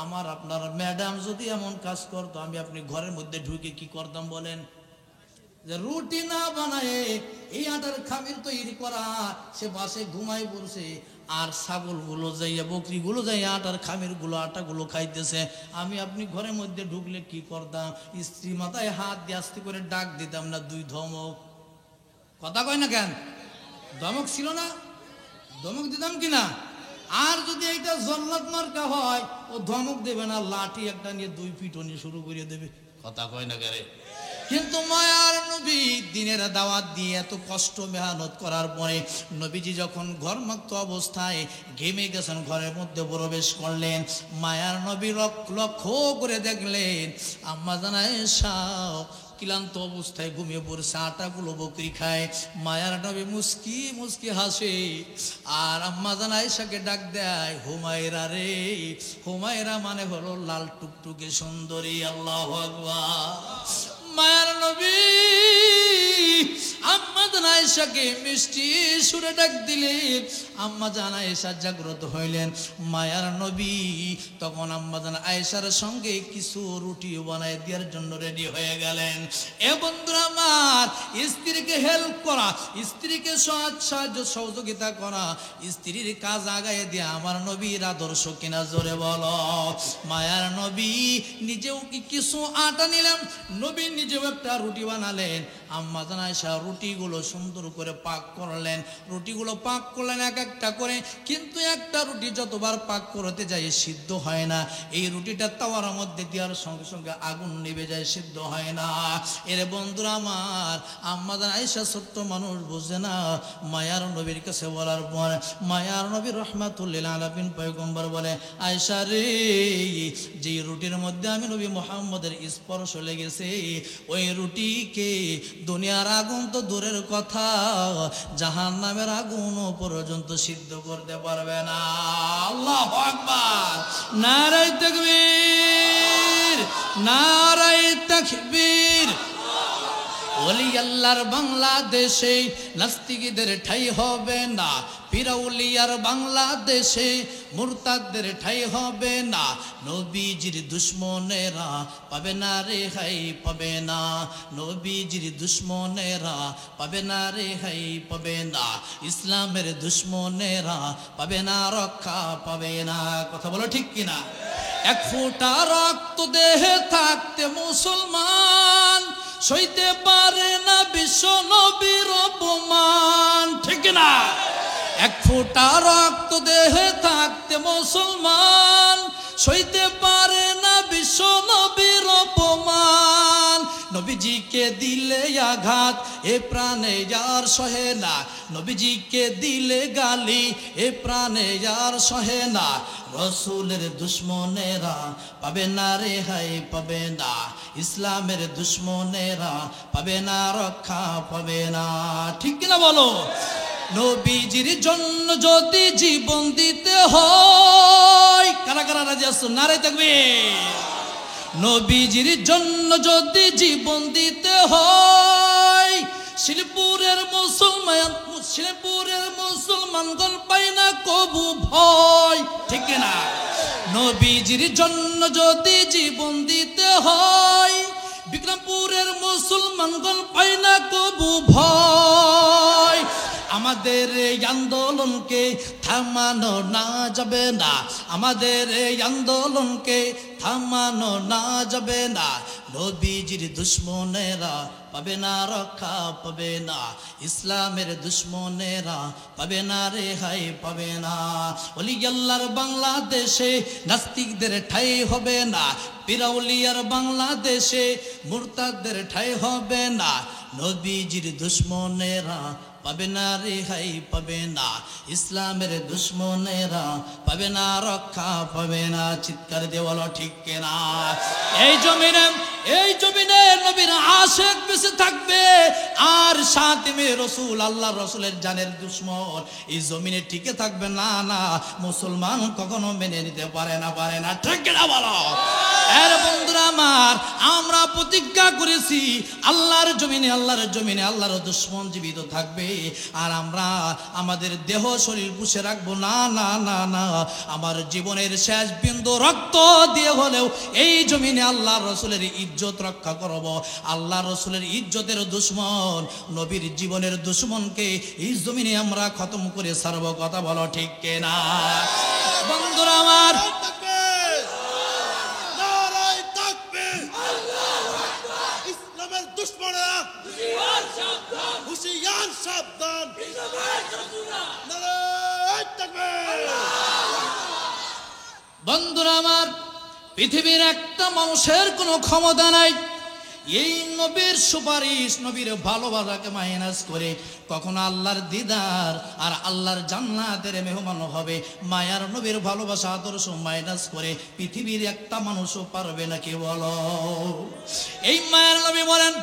আমার আপনার ম্যাডাম যদি এমন কাজ করতো আমি আপনি ঘরের মধ্যে ঢুকে কি করতাম বলেন? যে রুটি না বানায় এই আটার খামির তৈরি করা, সে বাসে ঘুমাই পড়ছে, আর ছাগলগুলো যাইয়া বকরিগুলো যাইয়া আটার খামির গুলো আটাগুলো খাইতেছে, আমি আপনি ঘরের মধ্যে ঢুকলে কি করতাম? স্ত্রী মাথায় হাত দিয়ে আস্তে করে ডাক দিতাম না, দুই ধমক। কথা কয় না কেন? ধমক ছিল না? ধমক দিতাম কিনা? আর যদি এইটা জল্লাদ মার্কা হয় ও ধমক দেবে না, লাঠি একটা নিয়ে দুই পিটনি শুরু করে দেবে। কথা কয় না কেন? কিন্তু মায়ার নবী দিনের দাওয়াত দিয়ে এত কষ্ট মেহনত করার পরে নবীজি যখন ঘরমুক্ত অবস্থায় ঘেমে গেছেন, ঘরের মধ্যে প্রবেশ করলেন, মায়ার নবী লক্ষ্য করে দেখলেন আম্মা জান আয়েশা ক্লান্ত অবস্থায় ঘুমিয়ে পড়ছে, আটাগুলো বকরি খায়। মায়ার নবী মুস্কি মুস্কি হাসে, আর আম্মা জান আয়েশাকে ডাক দেয়, হুমায়রা রে। হুমায়রা মানে হলো লাল টুকটুকে সুন্দরী। আল্লাহু আকবার। মায়ার নবী আম্মা জান আয়েশাকে মিষ্টি সুরে ডাক দিলেন, আম্মা জান আয়েশা জাগ্রত হইলেন। মায়ার নবী তখন আম্মা জান আয়েশার সঙ্গে কিছু রুটি বানায় দেওয়ার জন্য রেডি হয়ে গেলেন। এ বন্ধুরা আমার, স্ত্রীকে হেল্প করা, স্ত্রীকে সাহায্য সহযোগিতা করা, স্ত্রীর কাজ আগায় দিয়ে আমার নবীর আদর্শ কিনা, জোরে বলো। মায়ার নবী নিজেও কিছু আটা নিলেন, নবী নিজেও একটা রুটি বানালেন, আম্মা জান আয়েশা রুটিগুলো সুন্দর করে পাক করলেন, রুটিগুলো পাক করলেন এক একটা করে, কিন্তু একটা রুটি যতবার পাক করতে যায় সিদ্ধ হয় না। এই রুটিটা তাওয়ার মধ্যে দেওয়ার সঙ্গে সঙ্গে আগুন নিভে যায়, সিদ্ধ হয় না। এর বন্ধুরা আমার, আম্মা জান আয়েশা ছোট্ট মানুষ, বুঝে না। মায়ার নবীর কাছে বলার পর মায়ার নবী রহমাতুল্লিল আলামিন পয়গম্বর বলে, আয়েশা রে, যে রুটির মধ্যে আমি নবী মুহাম্মদের স্পর্শ লেগেছে, ওই রুটিকে দুনিয়ার আগুন তো দূরের কথা, জাহান্নামের আগুনও পর্যন্ত সিদ্ধ করতে পারবে না। আল্লাহু আকবার, নারায়ে তাকবীর, নারায়ে তাকবীর। ওলি আল্লাহর বাংলাদেশে নাস্তিকদের ঠাই হবে না, পিরাউলিয়ার বাংলাদেশে মুরতাদদের ঠাই হবে না। নবীজির দুশ্মনেরা পাবে না রেহাই, পাবে না। নবীজির দুশ্মনেরা পাবে না রেহাই, পাবে না। ইসলামের দুশ্মনেরা পাবে না রক্ষা, পাবে না। কথা বলো ঠিক কিনা? এক ফোঁটা রক্ত দেহে থাকতে মুসলমান সইতে পারে না বিশ্ব নবীর অপমান, ঠিক না? এক ফোঁটা রক্ত দেহে থাকতে মুসলমান সইতে পারে না বিশ্ব নবীর অপমান। নবীজিকে দিলে আঘাত এ প্রাণে যার সহে না, নবীজিকে দিলে গালি এ প্রাণে যার সহে না। রসুলের দুশ্মনেরা পাবে না রেহাই, পাবে না। ইসলামের দুশ্মনেরা পাবে না রক্ষা, পাবে না। ঠিক কিনা বলো? নবীজির জন্য যদি জীবন দিতে হয়, কারা কারা রাজি আছো? নারায়ে তাকবীর। নবীজির জন্য যদি জীবন দিতে হয়, শিলপুরের মুসলমানগণ পায় না কবু ভয়, ঠিক না? নবীজির জন্য যদি জীবন দিতে হয়, বিক্রমপুরের মুসলমানগণ পায় না কবু ভয়। আমাদের এই আন্দোলনকে থামানো না যাবে না, আমাদের এই আন্দোলনকে থামানো না যাবে না। নবীজির দুশ্মনেরা পাবে না রক্ষা, পাবে না। ইসলামের দুশ্মনেরা পাবে না রেহাই, পাবে না। ওলি আল্লাহর বাংলাদেশে নাস্তিকদের ঠাই হবে না, পিরাউলিয়ার বাংলাদেশে মুরতাদদের ঠাই হবে না। নবীজির দুশ্মনেরা পাবে না রেহাই, পাবে না। ইসলামের দুশ্মনেরা পাবে না রক্ষা, পাবে না। চিৎকার দিয়ে বলো ঠিক কিনা? এই জমিনে নবীর আশিক বেঁচে থাকবে, আর সাতিমে রসুল আল্লাহ রসুলের জানের দুশ্মন এই জমিনে টিকে থাকবে না। না, মুসলমান কখনো মেনে নিতে পারে না, পারে না। ঠিক কিনা বলো? এর বন্ধুরা আমার, আমরা প্রতিজ্ঞা করেছি আল্লাহর জমিনে আল্লাহর দুশ্মন জীবিত থাকবে, আর আমরা আমাদের দেহ শরীর পুষে রাখবো না, না, না, না। আমার জীবনের শেষ বিন্দু রক্ত দিয়ে হলেও এই জমিনে আল্লাহ রসুলের ইজ্জত রক্ষা করব। আল্লাহ রসুলের ইজ্জতের দুশ্মন, নবীর জীবনের দুশ্মনকে এই জমিনে আমরা খতম করে ছাড়ব। কথা বলো ঠিক কিনা? বন্ধুরা আমার, বন্ধুরা আমার, পৃথিবীর একটা মানুষের কোনো ক্ষমতা নাই এই নবীর সুপারিশ, নবীর ভালোবাসাকে মাইনাস করে কখনো আল্লাহর দিদার আর আল্লাহর জান্নাতের মেহমান হবে। মায়ার নবীর ভালোবাসা আদর্শ মাইনাস করে পৃথিবীর একটা মানুষও পারবে নাকি বলো? এই মায়ার নবী বলেন,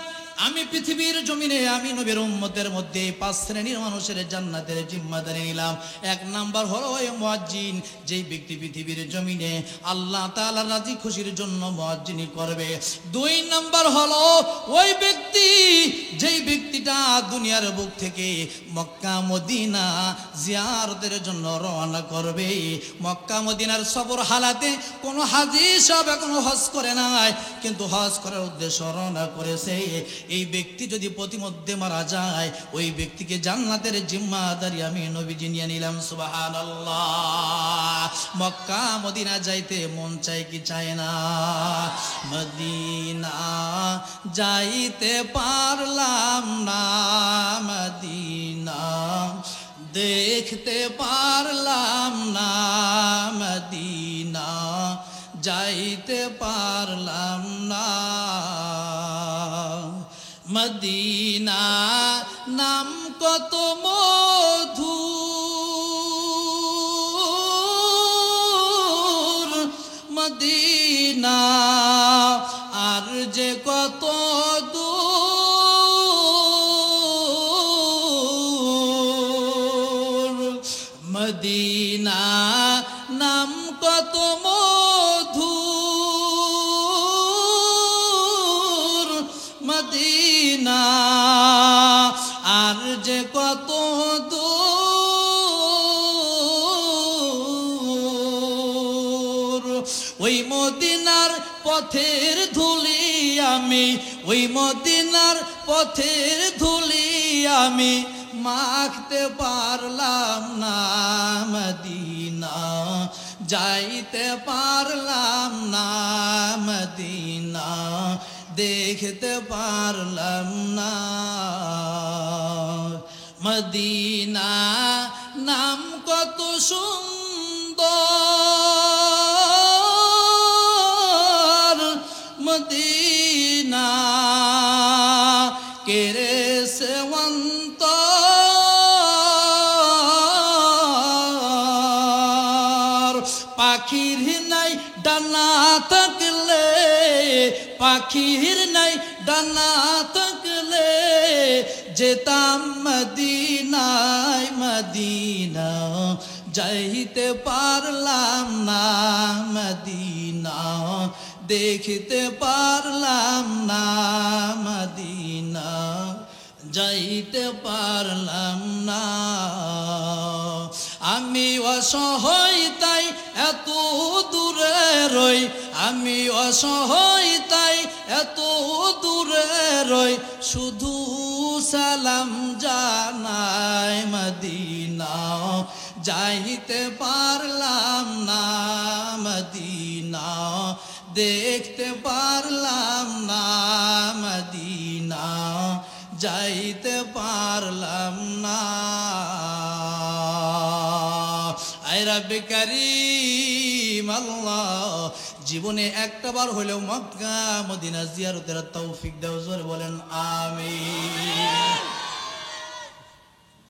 আমি পৃথিবীর জমিনে আমি নবীর উম্মতের মধ্যে 5 শ্রেণীর মানুষের জান্নাতের জিম্মাদারি নিলাম। 1 নাম্বার হলো ওই মুয়াজ্জিন, যেই ব্যক্তি পৃথিবীর জমিনে আল্লাহ তাআলার রাজি খুশির জন্য মুয়াজ্জিনি করবে। 2 নাম্বার হলো ওই ব্যক্তি, যেই ব্যক্তিটা দুনিয়ার বুক থেকে মক্কা মদিনা জিয়ারতের জন্য রওনা করবে। মক্কা মদিনার সফর হালাতে কোনো হাজী সাহেব এখনো হজ করে নাই, কিন্তু হজ করার উদ্দেশ্য রওনা করেছে। এই ব্যক্তি যদি প্রতিমধ্যে মারা যায়, ওই ব্যক্তিকে জান্নাতের জিম্মাদারি আমি নবীজি নিয়ে নিলাম। সুবহানাল্লাহ। মক্কা মদিনা যাইতে মন চাই কি চায় না? মদিনা যাইতে পারলাম না, মদিনা দেখতে পারলাম না, মদিনা যাইতে পারলাম না। মদিনা নাম কত মধুর, মদিনা আর যে কত দূর। মদিনা নাম কত মধুর, মদিনা আর যে কত দূর। ওই মদিনার পথের ধুলি আমি, ওই মদিনার পথের ধুলি আমি মাখতে পারলাম না, মদিনা যাইতে পারলাম না, মদিনা দেখতে পারলাম না। মদিনা নাম কত সুন্দর, মদিনা কেরে সেবন্ত পাখির নাই ডানা থাকলে, পাখির নাই ডানা থাকলে যেতাম মদিনায়, মদিনা যাইতে পারলাম না, মদিনা দেখতে পারলাম না, মদিনা যাইতে পারলাম না। আমি অসহায় তাই এত দূরে রই, আমি অসহায় তাই এত দূরে রই, শুধু সালাম জানাই, মদিনা যাইতে পারলাম না, মদিনা দেখতে পারলাম না, মদিনা যাইতে পারলাম না। আয় রব্বে কারীম আল্লাহ, জীবনে একটাবার হলেও মক্কা মদিনা জিয়ারতের তৌফিক দাও, জোরে বলেন আমিন।